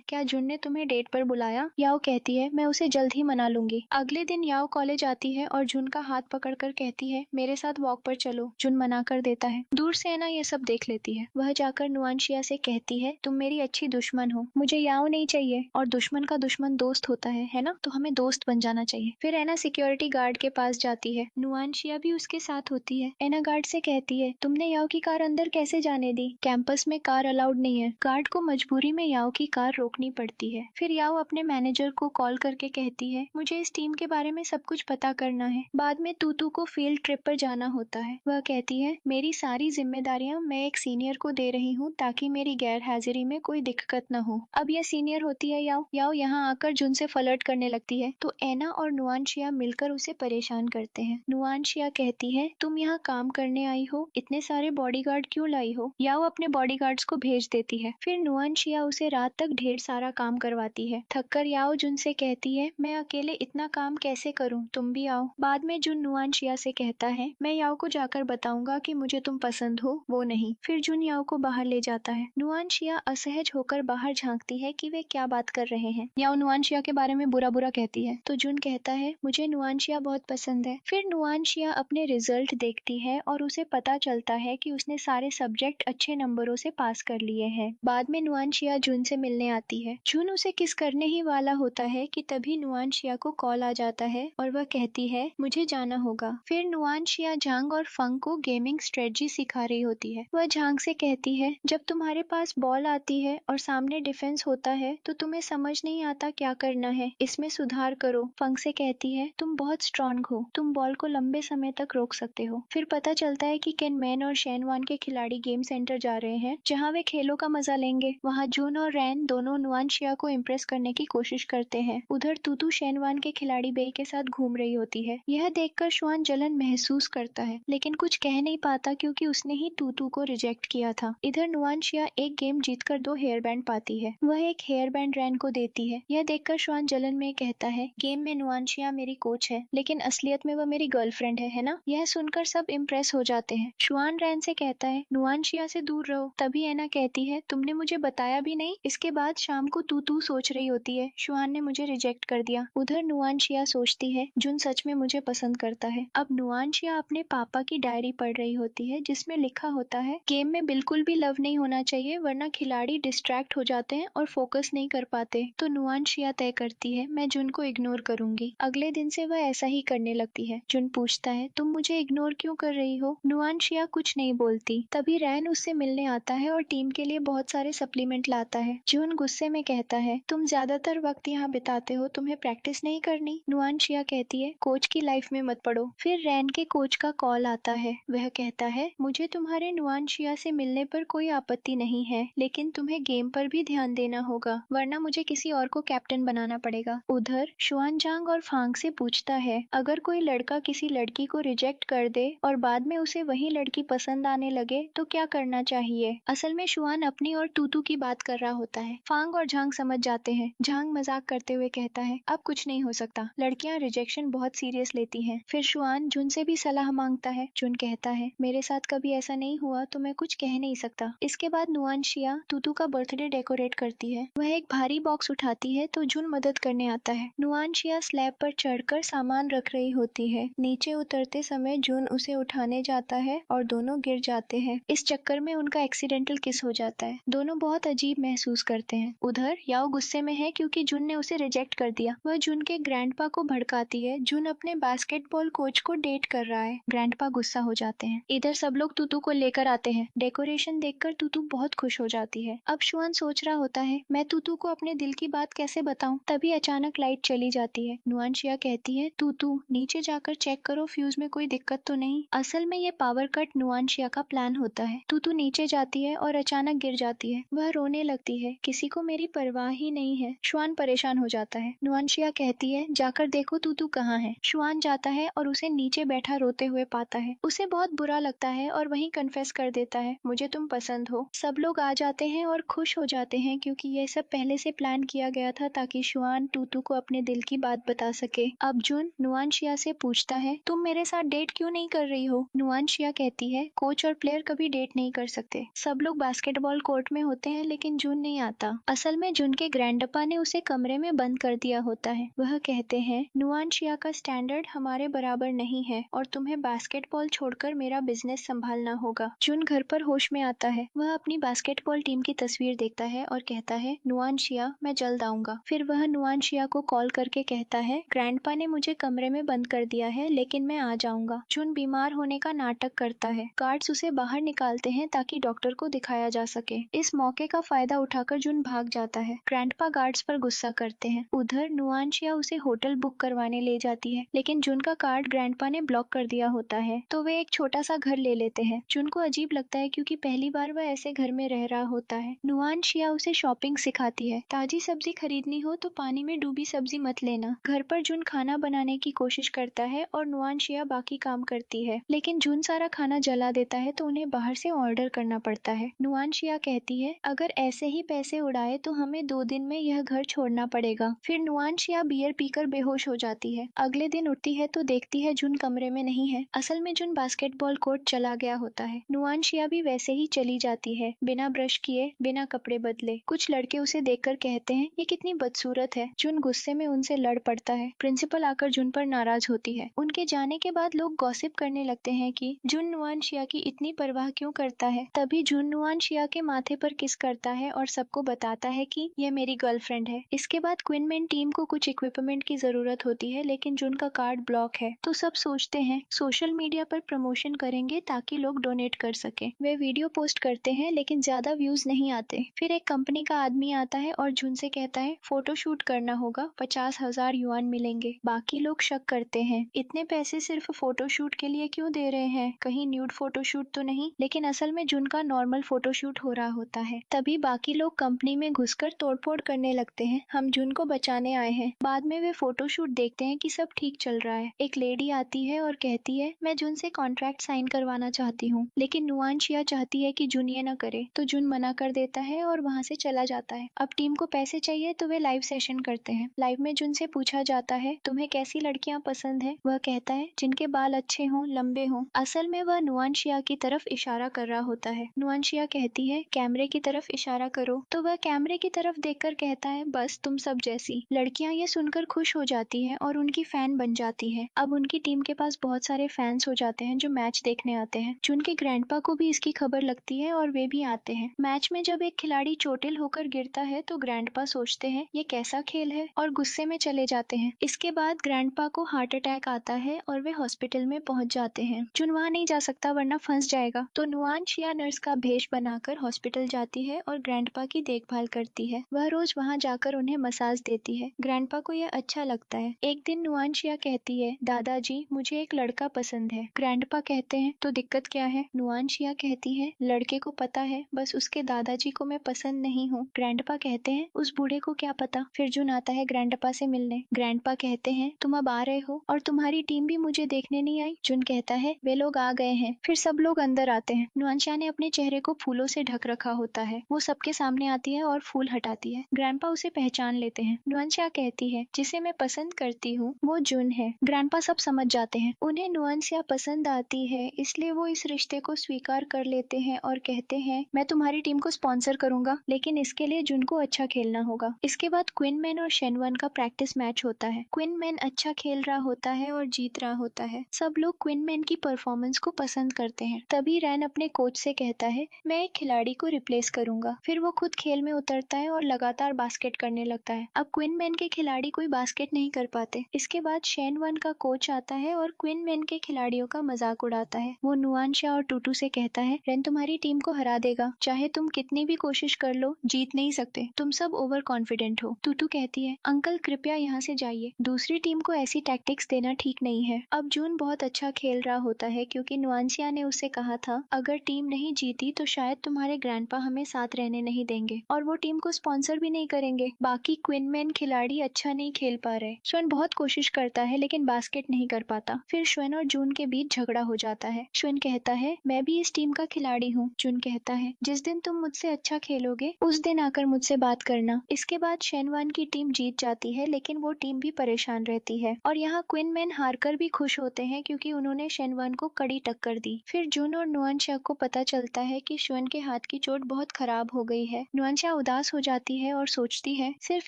S1: क्या जुन ने तुम्हें डेट पर बुलाया? याओ कहती है, मैं उसे जल्द ही मना लूंगी। अगले दिन याओ कॉलेज आती है और जुन का हाथ पकड़कर कहती है, मेरे साथ वॉक पर चलो। जुन मना कर देता है। दूर से एना ये सब देख लेती है। वह जाकर नुआनशिया से कहती है, तुम मेरी अच्छी दुश्मन हो, मुझे याओ नहीं चाहिए। और दुश्मन का दुश्मन दोस्त होता है ना? तो हमें दोस्त बन जाना चाहिए। फिर एना सिक्योरिटी गार्ड के पास जाती है। नुआनशिया भी उसके साथ होती है। एना गार्ड से कहती है, तुमने याओ की कार अंदर कैसे जाने दी? कैंपस में कार अलाउड नहीं है। गार्ड को मजबूरी में याओ की कार रोकनी पड़ती है। फिर याओ अपने मैनेजर को कॉल करके कहती है, मुझे इस टीम के बारे में सब कुछ पता करना है। बाद में तूतू को फील्ड ट्रिप पर जाना होता है। वह कहती है, मेरी सारी जिम्मेदारियां मैं एक सीनियर को दे रही हूँ ताकि मेरी गैर हाजिरी में कोई दिक्कत न हो। अब यह सीनियर होती है याओ। याओ यहाँ आकर जुन से फ्लर्ट करने लगती है तो एना और नुआनशिया मिलकर उसे परेशान करते हैं। नुआनशिया कहती है, तुम यहाँ काम करने आई हो, इतने सारे बॉडीगार्ड क्यों लाई हो? याओ अपने बॉडीगार्ड्स को भेज देती है। फिर नुआनशिया उसे रात तक ढेर सारा काम करवाती है। थककर याओ जुन से कहती है, मैं अकेले इतना काम कैसे करूं, तुम भी आओ। बाद में जुन नुआनशिया से कहता है, मैं याओ को जाकर बताऊंगा कि मुझे तुम पसंद हो, वो नहीं। फिर जुन याओ को बाहर ले जाता है। नुआनशिया असहज होकर बाहर झांकती है कि वे क्या बात कर रहे हैं। याओ नुआनशिया के बारे में बुरा बुरा कहती है तो जुन कहता है, मुझे नुआनशिया बहुत पसंद है। फिर नुआनशिया अपने रिजल्ट देखती है और उसे पता चलता है कि उसने सारे सब्जेक्ट अच्छे नंबरों से पास कर लिए हैं। बाद में नुआनशिया जुन से मिलने आती है। जुन उसे किस करने ही वाला होता है कि तभी नुआनशिया को कॉल आ जाता है और वह कहती है, मुझे जाना होगा। फिर नुआनशिया झांग और फंग को गेमिंग स्ट्रेटजी सिखा रही होती है। वह झांग से कहती है, जब तुम्हारे पास बॉल आती है और सामने डिफेंस होता है तो तुम्हें समझ नहीं आता क्या करना है, इसमें सुधार करो। फंग से कहती है, तुम बहुत स्ट्रॉन्ग हो, तुम बॉल को लंबे समय तक रोक सकते हो। फिर पता चलता है कि केन मैन और शेनवान के खिलाड़ी गेम सेंटर जा रहे हैं जहाँ वे खेलों का मजा लेंगे। वहाँ जून और रैन दोनों नुआनशिया को इम्प्रेस करने की कोशिश करते हैं। उधर तूतू शेनवान के खिलाड़ी बेई के साथ घूम रही होती है। यह देखकर शुआन जलन महसूस करता है लेकिन कुछ कह नहीं पाता क्योंकि उसने ही तूतू को रिजेक्ट किया था। इधर नुआनशिया एक गेम जीतकर 2 हेयर बैंड पाती है। वह एक हेयर बैंड रैन को देती है। यह देखकर शुआन जलन में कहता है, गेम में नुआनशिया मेरी कोच है लेकिन असलियत में वह मेरी गर्लफ्रेंड है ना? यह सुनकर सब इम्प्रेस हो जाते हैं। शुआन रैन से कहता है, नुआनशिया से दूर रहो। तभी एना कहती है, तुमने मुझे बताया भी नहीं। इसके बाद शाम को तू सोच रही होती है, शुआन ने मुझे रिजेक्ट कर दिया। उधर नुआनशिया सोचती है, जुन सच में मुझे पसंद करता है। अब नुआनशिया अपने पापा की डायरी पढ़ रही होती है जिसमें लिखा होता है, गेम में बिल्कुल भी लव नहीं होना चाहिए वरना खिलाड़ी डिस्ट्रैक्ट हो जाते हैं और फोकस नहीं कर पाते। तो नुआनशिया तय करती है, मैं जुन को इग्नोर करूंगी। अगले दिन से वह ऐसा ही करने लगती है। जुन पूछता है, तुम मुझे इग्नोर क्यों कर रही हो? नुआनशिया कुछ नहीं बोलती। तभी रैन उससे मिलने आता है और टीम के लिए बहुत सारे सप्लीमेंट लाता है। जुन गुस्से में कहता है, तुम ज्यादातर वक्त यहाँ बिताते हो, तुम्हें प्रैक्टिस नहीं करनी? नुआनशिया कहती है, कोच की लाइफ में मत पड़ो। फिर रैन के कोच का कॉल आता है। वह कहता है, मुझे तुम्हारे नुआनशिया से मिलने पर कोई आपत्ति नहीं है लेकिन तुम्हें गेम पर भी ध्यान देना होगा वरना मुझे किसी और को कैप्टन बनाना पड़ेगा। उधर शुआनजांग और फांग से पूछता है, अगर कोई लड़का किसी लड़की को रिजेक्ट कर दे और बाद में उसे वही लड़की पसंद आने लगे तो क्या करना चाहिए? असल में शुआन अपनी और तूतू की बात कर रहा होता है। फांग और झांग समझ जाते हैं। झांग मजाक करते हुए कहता है, अब कुछ नहीं हो सकता, लड़कियां रिजेक्शन बहुत सीरियस लेती हैं। फिर शुआन जुन से भी सलाह मांगता है। जुन कहता है, मेरे साथ कभी ऐसा नहीं हुआ तो मैं कुछ कह नहीं सकता। इसके बाद नुआनशिया तूतू का बर्थडे डेकोरेट करती है। वह एक भारी बॉक्स उठाती है तो जुन मदद करने आता है। नुआनशिया स्लैब पर चढ़कर सामान रख रही होती है। नीचे उतरते समय जुन उसे उठाने जाता है और दोनों गिर जाते हैं। इस चक्कर में उनका एक्सीडेंटल किस हो जाता है। दोनों बहुत अजीब महसूस करते हैं। उधर याओ गुस्से में है क्योंकि जुन ने उसे रिजेक्ट कर दिया। वह जुन के ग्रैंडपा को भड़काती है। जुन अपने बास्केटबॉल कोच को डेट कर रहा है। ग्रैंडपा गुस्सा हो जाते हैं। इधर सब लोग तूतू को लेकर आते हैं। डेकोरेशन देखकर तूतू बहुत खुश हो जाती है। अब शुआन सोच रहा होता है, मैं तूतू को अपने दिल की बात कैसे बताऊं? तभी अचानक लाइट चली जाती है। नुआनशिया कहती है, तूतू नीचे जाकर चेक करो फ्यूज में कोई दिक्कत तो नहीं। असल में ये पावर कट नुआनशिया का प्लान होता है। तूतू नीचे जाती है और अचानक गिर जाती है। वह रोने लगती है, किसी को मेरी परवाह ही नहीं है। शुआन परेशान हो जाता है। नुआनशिया कहती है, जाकर देखो तूतू कहाँ है। शुआन जाता है और उसे नीचे बैठा रोते हुए पाता है। उसे बहुत बुरा लगता है और वहीं कन्फेस कर देता है, मुझे तुम पसंद हो। सब लोग आ जाते हैं और खुश हो जाते हैं क्योंकि यह सब पहले से प्लान किया गया था ताकि शुआन तूतू को अपने दिल की बात बता सके। अब जुन नुआनशिया से पूछता है, तुम मेरे साथ डेट क्यों नहीं कर रही हो? नुआनशिया कहती है, कोच और प्लेयर कभी कभी डेट नहीं कर सकते। सब लोग बास्केटबॉल कोर्ट में होते हैं लेकिन जून नहीं आता। असल में जून के ग्रैंडपा ने उसे कमरे में बंद कर दिया होता है। वह कहते हैं, नुआनशिया का स्टैंडर्ड हमारे बराबर नहीं है और तुम्हें बास्केटबॉल छोड़कर मेरा बिजनेस संभालना होगा। जून घर पर होश में आता है। वह अपनी बास्केटबॉल टीम की तस्वीर देखता है और कहता है, नुआनशिया, मैं जल्द आऊंगा। फिर वह नुआनशिया को कॉल करके कहता है, ग्रैंडपा ने मुझे कमरे में बंद कर दिया है लेकिन मैं आ जाऊंगा। जून बीमार होने का नाटक करता है। गार्ड्स उसे बाहर निकालते हैं ताकि डॉक्टर को दिखाया जा सके। इस मौके का फायदा उठाकर जून भाग जाता है। ग्रैंडपा गार्ड्स पर गुस्सा करते हैं। उधर नुआनशिया उसे होटल बुक करवाने ले जाती है लेकिन जून का कार्ड ग्रैंडपा ने ब्लॉक कर दिया होता है, तो वे एक छोटा सा घर ले लेते हैं। जून को अजीब लगता है क्योंकि पहली बार वह ऐसे घर में रह रहा होता है। नुआनशिया उसे शॉपिंग सिखाती है। ताजी सब्जी खरीदनी हो तो पानी में डूबी सब्जी मत लेना। घर पर जून खाना बनाने की कोशिश करता है और नुआनशिया बाकी काम करती है, लेकिन जून सारा खाना जला देता है तो उन्हें बाहर से ऑर्डर करना पड़ता है। नुआनशिया कहती है, अगर ऐसे ही पैसे उड़ाए तो हमें 2 दिन में यह घर छोड़ना पड़ेगा। फिर नुआनशिया बियर पीकर बेहोश हो जाती है। अगले दिन उठती है तो देखती है जून कमरे में नहीं है। असल में जून बास्केटबॉल कोर्ट चला गया होता है। नुआनशिया भी वैसे ही चली जाती है, बिना ब्रश किए, बिना कपड़े बदले। कुछ लड़के उसे देखकर कहते हैं, ये कितनी बदसूरत है। जून गुस्से में उनसे लड़ पड़ता है। प्रिंसिपल आकर जून पर नाराज होती है। उनके जाने के बाद लोग गॉसिप करने लगते हैं कि जून नुआनशिया की इतनी परवाह क्यों करता है। तभी जून नुआनशिया के माथे पर किस करता है और सबको बताता है कि यह मेरी गर्लफ्रेंड है। इसके बाद क्विनमैन टीम को कुछ इक्विपमेंट की जरूरत होती है लेकिन जून का कार्ड ब्लॉक है, तो सब सोचते हैं सोशल मीडिया पर प्रमोशन करेंगे ताकि लोग डोनेट कर सके। वे वीडियो पोस्ट करते हैं लेकिन ज्यादा व्यूज नहीं आते। फिर एक कंपनी का आदमी आता है और जून से कहता है, फोटो शूट करना होगा, 50,000 युआन मिलेंगे। बाकी लोग शक करते हैं, इतने पैसे सिर्फ फोटो शूट के लिए क्यों दे रहे हैं, कहीं न्यूड फोटो शूट तो नहीं। लेकिन असल में जून का नॉर्मल फोटो शूट हो रहा होता है। तभी बाकी लोग कंपनी में घुसकर तोड़फोड़ करने लगते हैं, हम जून को बचाने आए हैं। बाद में वे फोटो शूट देखते हैं कि सब ठीक चल रहा है। एक लेडी आती है और कहती है, मैं जून से कॉन्ट्रैक्ट साइन करवाना चाहती हूँ, लेकिन नुआनशिया चाहती है कि जून ये न करे, तो जून मना कर देता है और वहाँ से चला जाता है। अब टीम को पैसे चाहिए तो वे लाइव सेशन करते हैं। लाइव में जून से पूछा जाता है, तुम्हें कैसी लड़कियां पसंद है। वह कहता है, जिनके बाल अच्छे हों, लंबे हों। असल में वह नुआनशिया की तरफ इशारा कर रहा होता है। नुआनशिया कहती है, कैमरे की तरफ इशारा करो, तो वह कैमरे की तरफ देखकर कहता है, बस तुम सब जैसी। लड़कियां ये सुनकर खुश हो जाती है और उनकी फैन बन जाती है। अब उनकी टीम के पास बहुत सारे फैंस हो जाते हैं जो मैच देखने आते हैं। जून के ग्रैंडपा को भी इसकी खबर लगती है और वे भी आते हैं। मैच में जब एक खिलाड़ी चोटिल होकर गिरता है तो ग्रैंडपा सोचते हैं, ये कैसा खेल है, और गुस्से में चले जाते हैं। इसके बाद ग्रैंडपा को हार्ट अटैक आता है और वे हॉस्पिटल में पहुंच जाते हैं। जून वहां नहीं जा सकता वरना फंस जाएगा, तो नुआनशिया नर्स का भेष बनाकर हॉस्पिटल जाती है और ग्रैंडपा की देखभाल करती है। वह रोज वहां जाकर उन्हें मसाज देती है। ग्रैंडपा को यह अच्छा लगता है। एक दिन नुआनशिया कहती है, दादाजी, मुझे एक लड़का पसंद है। ग्रैंडपा कहते हैं, तो दिक्कत क्या है। नुआनशिया कहती है, लड़के को पता है, बस उसके दादाजी को मैं पसंद नहीं हूँ। ग्रैंडपा कहते हैं, उस बूढ़े को क्या पता। फिर जून आता है ग्रैंडपा से मिलने। ग्रैंडपा कहते हैं, तुम अब आ रहे हो और तुम्हारी टीम भी मुझे देखने नहीं आई। जून कहता है, वे लोग आ गए हैं। फिर सब लोग अंदर आते हैं। नुआनशिया ने अपने चेहरे को फूलों से ढक रखा होता है। वो सबके सामने आती है और फूल हटाती है। ग्रैंडपा उसे पहचान लेते हैं। नुआनशिया कहती है, जिसे मैं पसंद करती हूँ वो जून है। ग्रैंडपा सब समझ जाते हैं। उन्हें नुआनशिया पसंद आती है, इसलिए वो इस रिश्ते को स्वीकार कर लेते हैं और कहते हैं, मैं तुम्हारी टीम को स्पॉन्सर करूंगा, लेकिन इसके लिए जून को अच्छा खेलना होगा। इसके बाद क्विनमैन और शेनवन का प्रैक्टिस मैच होता है। क्विनमैन अच्छा खेल रहा होता है और जीत रहा होता है। सब लोग क्विनमैन की परफॉर्मेंस को पसंद करते हैं। तभी रैन अपने कोच से कहता है, मैं एक खिलाड़ी को रिप्लेस करूंगा। फिर वो खुद खेल में उतरता है और लगातार बास्केट करने लगता है। अब क्विनमैन के खिलाड़ी कोई बास्केट नहीं कर पाते। इसके बाद शेनवन का कोच आता है और क्विनमैन के खिलाड़ियों का मजाक उड़ाता है। वो नुआनशिया और टूटू से कहता है, रैन तुम्हारी टीम को हरा देगा, चाहे तुम कितनी भी कोशिश कर लो, जीत नहीं सकते। तुम सब ओवर कॉन्फिडेंट हो। टूटू कहती है, अंकल कृपया यहाँ से जाइए, दूसरी टीम को ऐसी टैक्टिक्स देना ठीक नहीं है। अब जून बहुत अच्छा खेल रहा होता है क्योंकि नुआनशिया ने उससे कहा था, अगर टीम नहीं जीती तो शायद तुम्हारे ग्रैंडपा हमें साथ रहने नहीं देंगे और वो टीम को स्पॉन्सर भी नहीं करेंगे। बाकी क्विनमैन खिलाड़ी अच्छा नहीं खेल पा रहे। श्वेन बहुत कोशिश करता है लेकिन बास्केट नहीं कर पाता। फिर श्वेन और जून के बीच झगड़ा हो जाता है। श्वेन कहता है, मैं भी इस टीम का खिलाड़ी हूँ। जून कहता है, जिस दिन तुम मुझसे अच्छा खेलोगे उस दिन आकर मुझसे बात करना। इसके बाद शेनवान की टीम जीत जाती है लेकिन वो टीम भी परेशान रहती है और यहाँ क्विनमैन हारकर भी खुश होते हैं क्योंकि उन्होंने शेनवान को कड़ी टक्कर दी। फिर जून और नुआनशा को पता चलता है कि श्वन के हाथ की चोट बहुत खराब हो गई है। नुआनशा उदास हो जाती है और सोचती है, सिर्फ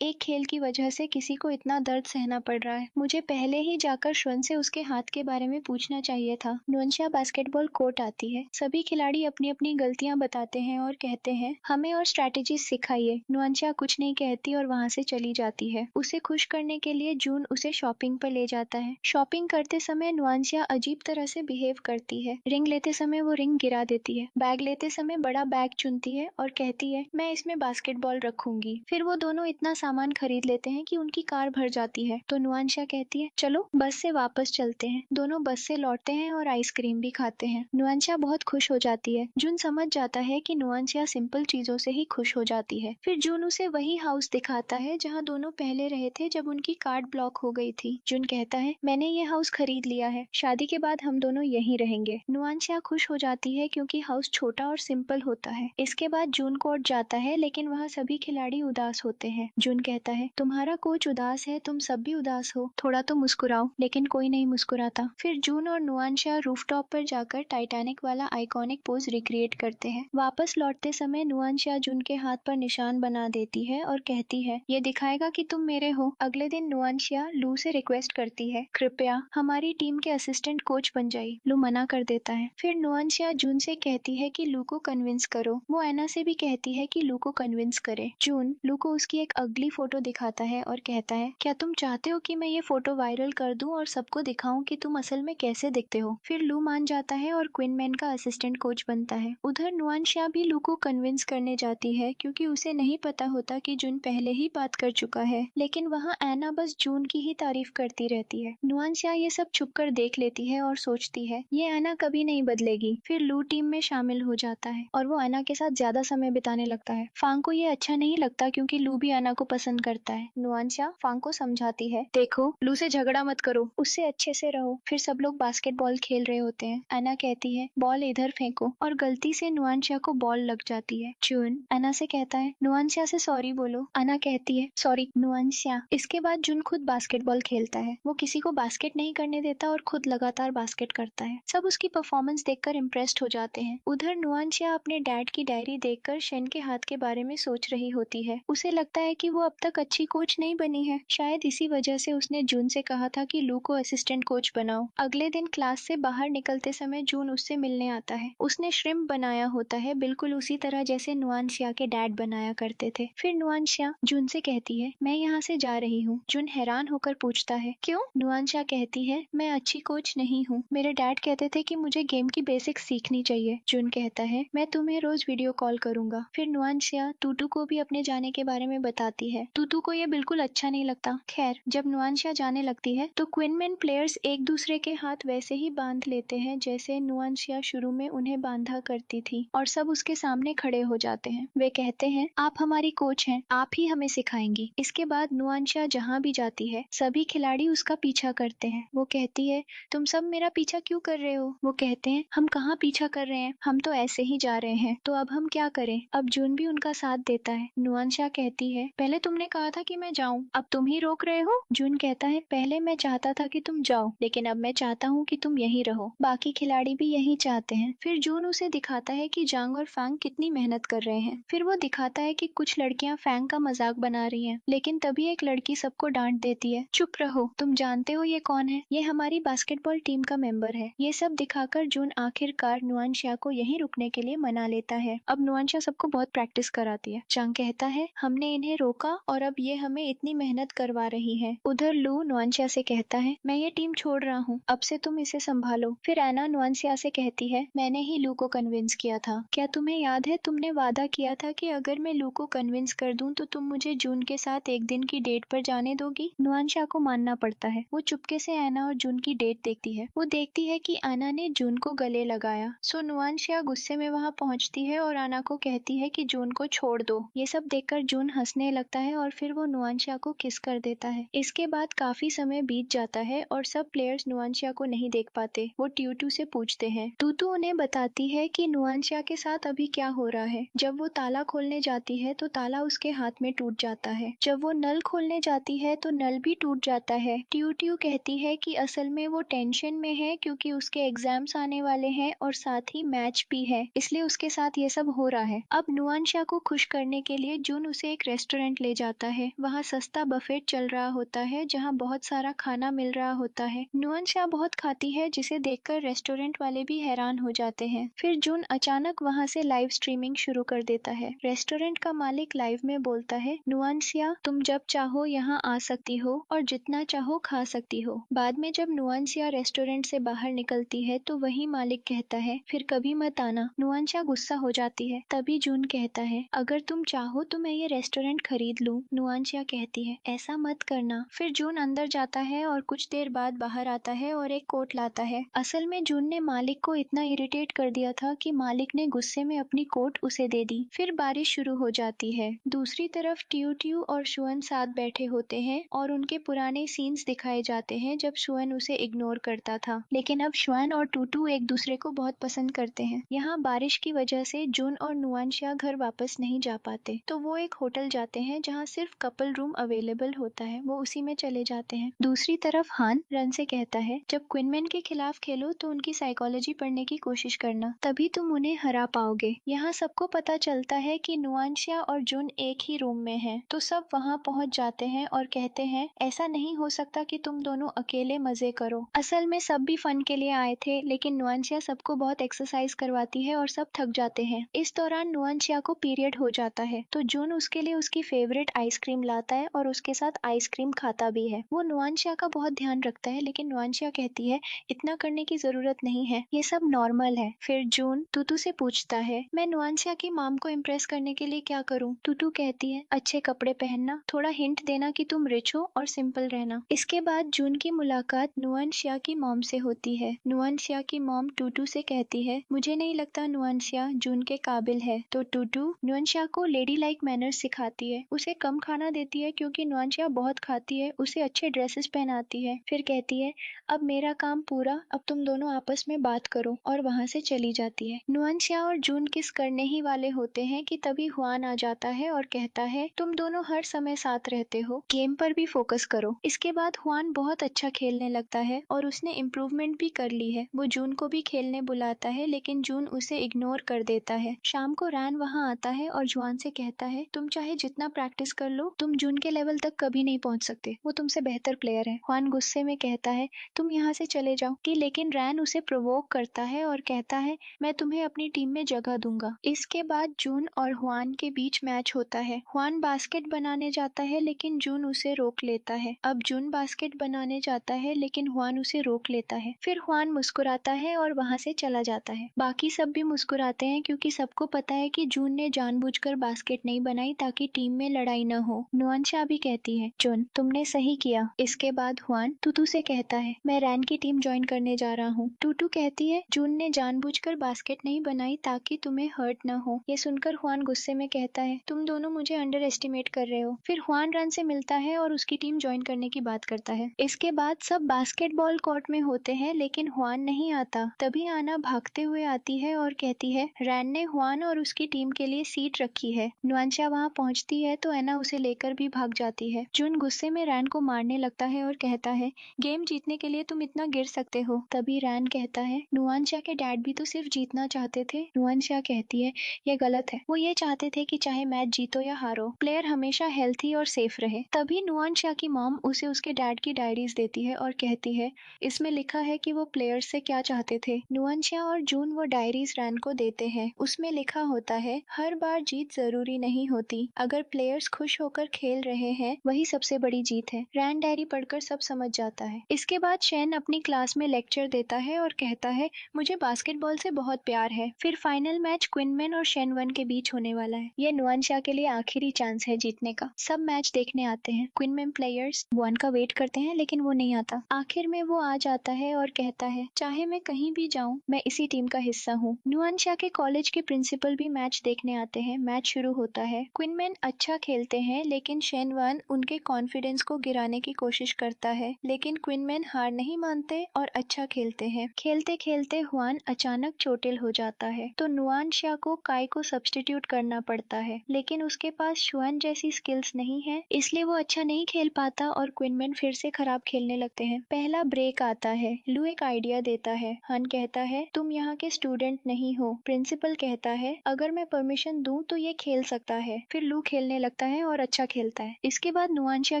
S1: एक खेल की वजह से किसी को इतना दर्द सहना पड़ रहा है। मुझे पहले ही जाकर श्वन से उसके हाथ के बारे में पूछना चाहिए था। नुआनशा बास्केटबॉल कोर्ट आती है। सभी खिलाड़ी अपनी अपनी गलतियां बताते हैं और कहते हैं, हमें और स्ट्रैटेजी सिखाइए। नुआनशा कुछ नहीं कहती और वहां से चली जाती है। उसे खुश करने के लिए जून उसे शॉपिंग पर ले जाता है। शॉपिंग करते समय नुआनशा अजीब तरह से बिहेव करती है। रिंग लेते समय वो रिंग गिरा देती है। बैग लेते समय बड़ा बैग चुनती है और कहती है, मैं इसमें बास्केटबॉल रखूंगी। फिर वो दोनों इतना सामान खरीद लेते हैं कि उनकी कार भर जाती है। तो नुआनशा कहती है, चलो बस से वापस चलते हैं। दोनों बस से लौटते हैं और आइसक्रीम भी खाते हैं। नुआनशा बहुत खुश हो जाती है। जून समझ जाता है कि नुआनशा सिंपल चीजों से ही खुश हो जाती है। फिर जून उसे वही हाउस दिखाता है जहाँ दोनों पहले रहे थे जब उनकी कार्ड ब्लॉक हो गई थी। जून कहता है, मैंने ये हाउस खरीद लिया है। शादी के बाद हम दोनों यहीं रहेंगे। नुआनशा खुश हो जाती है क्योंकि हाउस छोटा और सिंपल होता है। इसके बाद जून कोर्ट जाता है, लेकिन वहाँ सभी खिलाड़ी उदास होते हैं। जून कहता है, तुम्हारा कोच उदास है, तुम सब भी उदास हो, थोड़ा तो मुस्कुराओ। लेकिन कोई नहीं मुस्कुराता। फिर जून और नुआनशा रूफटॉप पर जाकर टाइटैनिक वाला आइकॉनिक पोज रिक्रिएट करते हैं। वापस लौटते समय नुआनशा जून के हाथ पर निशान बना देती है और कहती है, ये दिखाएगा कि तुम मेरे हो। अगले दिन नुआनशा लू से रिक्वेस्ट करती है, कृपया हमारी टीम के असिस्टेंट कोच बन जाइए। लू मना कर देता है। फिर नुआनशा जून से कहती है कि लू को कन्विंस करो। वो एना से भी कहती है कि लू को कन्विंस करे। जून लू को उसकी एक अगली फोटो दिखाता है और कहता है, क्या तुम चाहते हो कि मैं ये फोटो वायरल कर दूं और सबको दिखाऊं कि तुम असल में कैसे दिखते हो? फिर लू मान जाता है और क्वीन मैन का असिस्टेंट कोच बनता है। उधर नुआनशा भी लू को कन्विंस करने जाती है क्योंकि उसे नहीं पता होता कि जून पहले ही बात कर चुका है। लेकिन वहाँ एना बस जून की ही तारीफ करती रहती है। नुआनशा ये सब छुपकर देख लेती है और सोचती है, ये एना कभी नहीं बदलेगी। फिर लू टीम में शामिल हो जाता है और वो एना के साथ ज्यादा समय बिताने लगता है। फांग को ये अच्छा नहीं लगता क्योंकि लू भी एना को पसंद करता है। नुआनशा फांग को समझाती है, देखो लू से झगड़ा मत करो, उससे अच्छे से रहो। फिर सब लोग बास्केटबॉल खेल रहे होते हैं। एना कहती है, बॉल इधर फेंको, और गलती से नुआनशा को बॉल लग जाती है। जून एना से कहता है, नुआनशा से सॉरी बोलो। एना कहती है, सॉरी नुआनशा। इसके बाद जून खुद बास्केटबॉल खेलता है। वो किसी को बास्केट नहीं करने देता और खुद लगातार बास्केट करता है। सब उसकी परफॉर्मेंस देखकर इम्प्रेस्ड हो जाते हैं। उधर नुआनशा अपने डैड की डायरी देखकर शेन के हाथ के बारे में सोच रही होती है। उसे लगता है कि वो अब तक अच्छी कोच नहीं बनी है। शायद इसी वजह से उसने जून से कहा था कि लू को असिस्टेंट कोच बनाओ। अगले दिन क्लास से बाहर निकलते समय जून उससे मिलने आता है। उसने श्रिम्प बनाया होता है, बिल्कुल उसी तरह जैसे नुआनशा के डैड बनाया करते थे। फिर नुआनशा जून से कहती है, मैं यहाँ से जा रही हूँ। जून हैरान होकर पूछता है, क्यों? नुआनशा कहती है, मैं अच्छी कोच नहीं हूँ। मेरे डैड कहते थे कि मुझे गेम की बेसिक्स सीखनी चाहिए। जून कहता है, मैं तुम्हें रोज वीडियो कॉल करूंगा। फिर नुआनशा टूटू को भी अपने जाने के बारे में बताती है। टूटू को ये बिल्कुल अच्छा नहीं लगता। खैर, जब नुआनशा जाने लगती है तो क्वीनमैन प्लेयर्स एक दूसरे के हाथ वैसे ही बांध लेते हैं जैसे नुआनशा शुरू में उन्हें बांधा करती थी, और सब उसके सामने खड़े हो जाते हैं। वे कहते हैं, आप हमारी कोच हैं, आप ही हमें सिखाएंगी। इसके बाद नुआनशा जहाँ भी जाती है सभी खिलाड़ी उसका पीछा करते हैं। वो कहती है, तुम सब मेरा पीछा क्यों कर रहे हो? वो कहते हैं, हम कहाँ पीछा कर रहे हैं, हम तो ऐसे ही जा रहे हैं, तो अब हम क्या करें? अब जून भी उनका साथ देता है। नुआनशा कहती है, पहले तुमने कहा था कि मैं जाऊं, अब तुम ही रोक रहे हो। जून कहता है, पहले मैं चाहता था कि तुम जाओ, लेकिन अब मैं चाहता हूँ कि तुम यहीं रहो। बाकी खिलाड़ी भी यही चाहते हैं। फिर जून उसे दिखाता है कि जांग और फैंग कितनी मेहनत कर रहे हैं। फिर वो दिखाता है कि कुछ लड़कियां फैंग का मजाक बना रही हैं, लेकिन तभी एक लड़की सबको डांट देती है, चुप रहो, तुम जानते हो ये कौन है? ये हमारी बास्केटबॉल टीम का मेंबर है। ये सब दिखाकर जून आखिरकार नुआनशा को यहीं रुकने के लिए मना लेता है। अब नुआनशा सबको बहुत प्रैक्टिस कराती है। जांग कहता है, हमने इन्हें रोका और अब ये हमें इतनी मेहनत करवा रही है। उधर लू नुआनशा से कहता है, मैं ये टीम छोड़ रहा हूँ, अब से तुम इसे संभालो। फिर एना नुआनशा से कहती है, मैंने ही लू को कन्विंस किया था। क्या तुम्हें याद है, तुमने वादा किया था कि अगर मैं लू को कन्विंस कर दूं तो तुम मुझे जून के साथ एक दिन की डेट पर जाने दोगी? नुआनशा को मानना पड़ता है। वो चुपके से एना और जून की डेट देखती है। वो देखती है कि एना ने जून को गले लगाया। सो नुआनशा गुस्से में वहां पहुंचती है और एना को कहती है कि जून को छोड़ दो। ये सब देखकर जून हंसने लगता है और फिर वो नुआनशा को किस कर देता है। इसके बाद काफी समय बीत जाता है और सब प्लेयर्स नुआनशा को नहीं देख पाते। वो ट्यूटू से पूछते हैं। टूटू उन्हें बताती है कि नुआनशा के साथ अभी क्या हो रहा है। जब वो ताला खोलने जाती है तो ताला उसके हाथ में टूट जाता है। जब वो नल खोलने जाती है तो नल भी टूट जाता है। ट्यूटू कहती है कि असल में वो टेंशन में है क्योंकि उसके एग्जाम्स आने वाले हैं और साथ ही मैच भी है, इसलिए उसके साथ ये सब हो रहा है। अब नुआनशा को खुश करने के लिए जून उसे एक रेस्टोरेंट ले जाता है। वहाँ सस्ता बफेट चल रहा होता है जहाँ बहुत सारा खाना मिल रहा होता है। नुआनशा बहुत खाती है जिसे देखकर रेस्टोरेंट वाले भी हैरान हो जाते हैं। फिर जून अचानक वहाँ से लाइव स्ट्रीमिंग शुरू कर देता है। रेस्टोरेंट का मालिक लाइव में बोलता है, नुआनसिया तुम जब चाहो यहाँ आ सकती हो और जितना चाहो खा सकती हो। बाद में जब नुआनसिया रेस्टोरेंट से बाहर निकलती है तो वही मालिक कहता है, फिर कभी मत आना। नुआनसिया गुस्सा हो जाती है। तभी जून कहता है, अगर तुम चाहो तो मैं ये रेस्टोरेंट खरीद लूं। नुआनसिया कहती है, ऐसा मत करना। फिर जून अंदर जाता है और कुछ देर बाद बाहर आता है और एक कोट लाता है। असल में जून ने मालिक को इतना इरिटेट कर दिया था कि मालिक ने गुस्से में अपनी कोट उसे दे दी। फिर बारिश शुरू हो जाती है। दूसरी तरफ ट्यू ट्यू और शुअन साथ बैठे होते हैं और उनके पुराने सीन्स दिखाए जाते हैं जब शुअन उसे इग्नोर करता था। लेकिन अब शुअन और टूटू एक दूसरे को बहुत पसंद करते हैं। यहाँ बारिश की वजह से जून और नुआनशिया घर वापस नहीं जा पाते, तो वो एक होटल जाते हैं जहाँ सिर्फ कपल रूम अवेलेबल होता है। वो उसी में चले जाते हैं। दूसरी तरफ हान रन से कहता है, जब क्विनमैन के खिलाफ खेलो तो उनकी साइकोलॉजी पढ़ने की कोशिश करना, तभी तुम उन्हें हरा पाओगे। यहाँ सबको पता चलता है कि नुआनशिया और जून एक ही रूम में हैं, तो सब वहाँ पहुँच जाते हैं और कहते हैं, ऐसा नहीं हो सकता कि तुम दोनों अकेले मजे करो। असल में सब भी फन के लिए आए थे, लेकिन नुआनशिया सबको बहुत एक्सरसाइज करवाती है और सब थक जाते हैं। इस दौरान नुआनशिया को पीरियड हो जाता है, तो जून उसके लिए उसकी फेवरेट आइसक्रीम लाता है और उसके साथ आइसक्रीम खाता भी है। वो नुआनशिया का बहुत ध्यान रखता है, लेकिन नुआनशिया कहती है, इतना करने की जरूरत नहीं है, ये सब नॉर्मल है। फिर जून टूटू से पूछता है, मैं नुआनशिया की मॉम को इम्प्रेस करने के लिए क्या करूं? टूटू कहती है, अच्छे कपड़े पहनना, थोड़ा हिंट देना कि तुम रिच हो और सिंपल रहना। इसके बाद जून की मुलाकात नुआनशिया की मॉम से होती है। नुआनशिया की मॉम टूटू से कहती है, मुझे नहीं लगता नुआनशिया जून के काबिल है। तो टूटू नुआनशिया को लेडी लाइक मैनर्स सिखाती है, उसे कम खाना देती है क्योंकि नुआनशिया बहुत खाती है, उसे अच्छे ड्रेसेस पहनाती है। फिर कहती है, अब मेरा काम पूरा, अब तुम दोनों आपस में बात करो, और वहाँ से चली जाती है। नुआनशिया और जून किस करने ही वाले होते हैं कि तभी हुआन आ जाता है और कहता है, तुम दोनों हर समय साथ रहते हो, गेम पर भी फोकस करो। इसके बाद हुआन बहुत अच्छा खेलने लगता है और उसने इम्प्रूवमेंट भी कर ली है। वो जून को भी खेलने बुलाता है, लेकिन जून उसे इग्नोर कर देता है। शाम को रैन वहाँ आता है और जुआन से कहता है, तुम चाहे जितना प्रैक्टिस कर लो, तुम जून के लेवल तक कभी नहीं पहुँच सकते, वो तुमसे बेहतर प्लेयर है। हुआन गुस्से में कहता है, तुम यहाँ से चले जाओ कि, लेकिन रैन उसे प्रोवोक करता है और कहता है, मैं तुम्हें अपनी टीम में जगह दूंगा। इसके बाद जून और हुआन के बीच मैच होता है। हुआन बास्केट बनाने जाता है, लेकिन जून उसे रोक लेता है। अब जून बास्केट बनाने जाता है, लेकिन हुआन उसे रोक लेता है। फिर हुआन मुस्कुराता है और वहाँ से चला जाता है। बाकी सब भी मुस्कुराते हैं क्योंकि सबको पता है कि जून ने जानबूझकर बास्केट नहीं बनाई ताकि टीम में लड़ाई न हो। नुआनशा भी कहती है, जून तुमने सही किया। इसके बाद हुआन टूटू से कहता है, मैं रैन की टीम ज्वाइन करने जा रहा हूँ। टूटू कहती है, जून ने जानबूझकर बास्केट नहीं बनाई ताकि तुम्हें हर्ट न हो। ये सुनकर हुआन गुस्से में कहता है, तुम दोनों मुझे अंडर एस्टिमेट कर रहे हो। फिर हुआन रन से मिलता है और उसकी टीम ज्वाइन करने की बात करता है। इसके बाद सब बास्केटबॉल कोर्ट में होते हैं, लेकिन हुआन नहीं आता। तभी आना भागते हुए आती है और कहती है, रैन ने हुआन और उसकी टीम के लिए सीट रखी है। नुआनशा वहाँ पहुँचती है तो एना उसे लेकर भी भाग जाती है। जून गुस्से में रैन को मारने लगता है और कहता है, गेम जीतने के लिए तुम इतना गिर सकते हो। तभी रैन कहता है, नुआनशा के डैड भी तो सिर्फ जीतना चाहते थे। नुआनशा कहती है, ये गलत है, वो ये चाहते थे कि चाहे मैच जीतो या हारो, प्लेयर हमेशा हेल्थी और सेफ रहे। तभी नुआनशा की मॉम उसे उसके डैड की डायरीज देती है और कहती है, इसमें लिखा है कि वो प्लेयर्स से क्या चाहते थे। नुआनशा और जून वो डायरीज रैन को देते हैं। उसमें लिखा होता है, हर बार जीत जरूरी नहीं होती, अगर प्लेयर्स खुश होकर खेल रहे हैं वही सबसे बड़ी जीत है। रैन डायरी पढ़कर सब समझ जाता है। इसके बाद शेन अपनी क्लास में लेक्चर देता है और कहता है, मुझे बास्केटबॉल से बहुत प्यार है। फिर फाइनल मैच क्विनमैन और शेन के बीच होने वाला है। ये नुआनशा के लिए आखिरी चांस है जीतने का। सब मैच देखने आते हैं। क्विनमैन प्लेयर्स वन का वेट करते हैं, लेकिन वो नहीं आता। आखिर में वो आ जाता है और कहता है, चाहे मैं कहीं भी जाऊं, मैं इसी टीम का हिस्सा हूँ। नुआनशा के कॉलेज के प्रिंसिपल भी मैच देखने आते हैं। मैच शुरू होता है। क्विनमैन अच्छा खेलते हैं, लेकिन शेन उनके कॉन्फिडेंस को गिराने की कोशिश करता है, लेकिन क्विनमैन हार नहीं मानते और अच्छा खेलते हैं। खेलते खेलते हुआन अचानक चोटिल हो जाता है, तो नुआनशा को काई को सब्स्टिट्यूट करना पड़ता है, लेकिन उसके पास शुअन जैसी स्किल्स नहीं है, इसलिए वो अच्छा नहीं खेल पाता और क्विनमैन फिर से खराब खेलने लगते हैं। पहला ब्रेक आता है। लू एक आइडिया देता है। हन कहता है, तुम यहाँ के स्टूडेंट नहीं हो। प्रिंसिपल कहता है, अगर मैं परमिशन दूं तो ये खेल सकता है। फिर लू खेलने लगता है और अच्छा खेलता है। इसके बाद नुआंशिया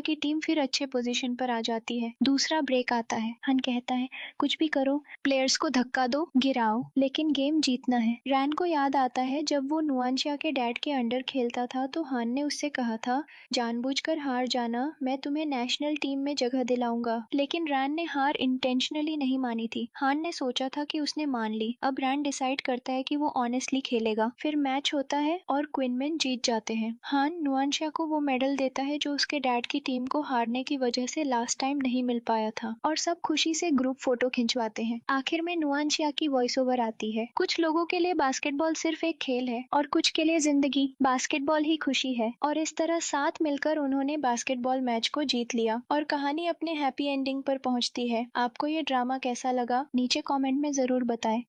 S1: की टीम फिर अच्छे पोजीशन पर आ जाती है। दूसरा ब्रेक आता है। हन कहता है, कुछ भी करो, प्लेयर्स को धक्का दो, गिराओ, लेकिन गेम जीतना है। रैन को याद आता है जब वो नुआंशिया के डैड के अंडर खेलता था तो हान ने उससे कहा था, जानबूझकर हार जाना, मैं तुम्हें नेशनल टीम में जगह दिलाऊंगा। लेकिन रैन ने हार इंटेंशनली नहीं मानी थी। हान ने सोचा था कि उसने मान ली। अब रैन डिसाइड करता है कि वो ऑनेस्टली खेलेगा। फिर मैच होता है और क्विनमेन जीत जाते हैं। हान नुआंशिया को वो मेडल देता है जो उसके डैड की टीम को हारने की वजह से लास्ट टाइम नहीं मिल पाया था, और सब खुशी से ग्रुप फोटो खिंचवाते हैं। आखिर में नुआंशिया की वॉइस ओवर आती है, कुछ लोगों के लिए बास्केटबॉल सिर्फ एक खेल है और कुछ के लिए जिंदगी। बास्केटबॉल ही खुशी है। और इस तरह साथ मिलकर उन्होंने बास्केटबॉल मैच को जीत लिया और कहानी अपने हैप्पी एंडिंग पर पहुंचती है। आपको ये ड्रामा कैसा लगा नीचे कमेंट में जरूर बताएं।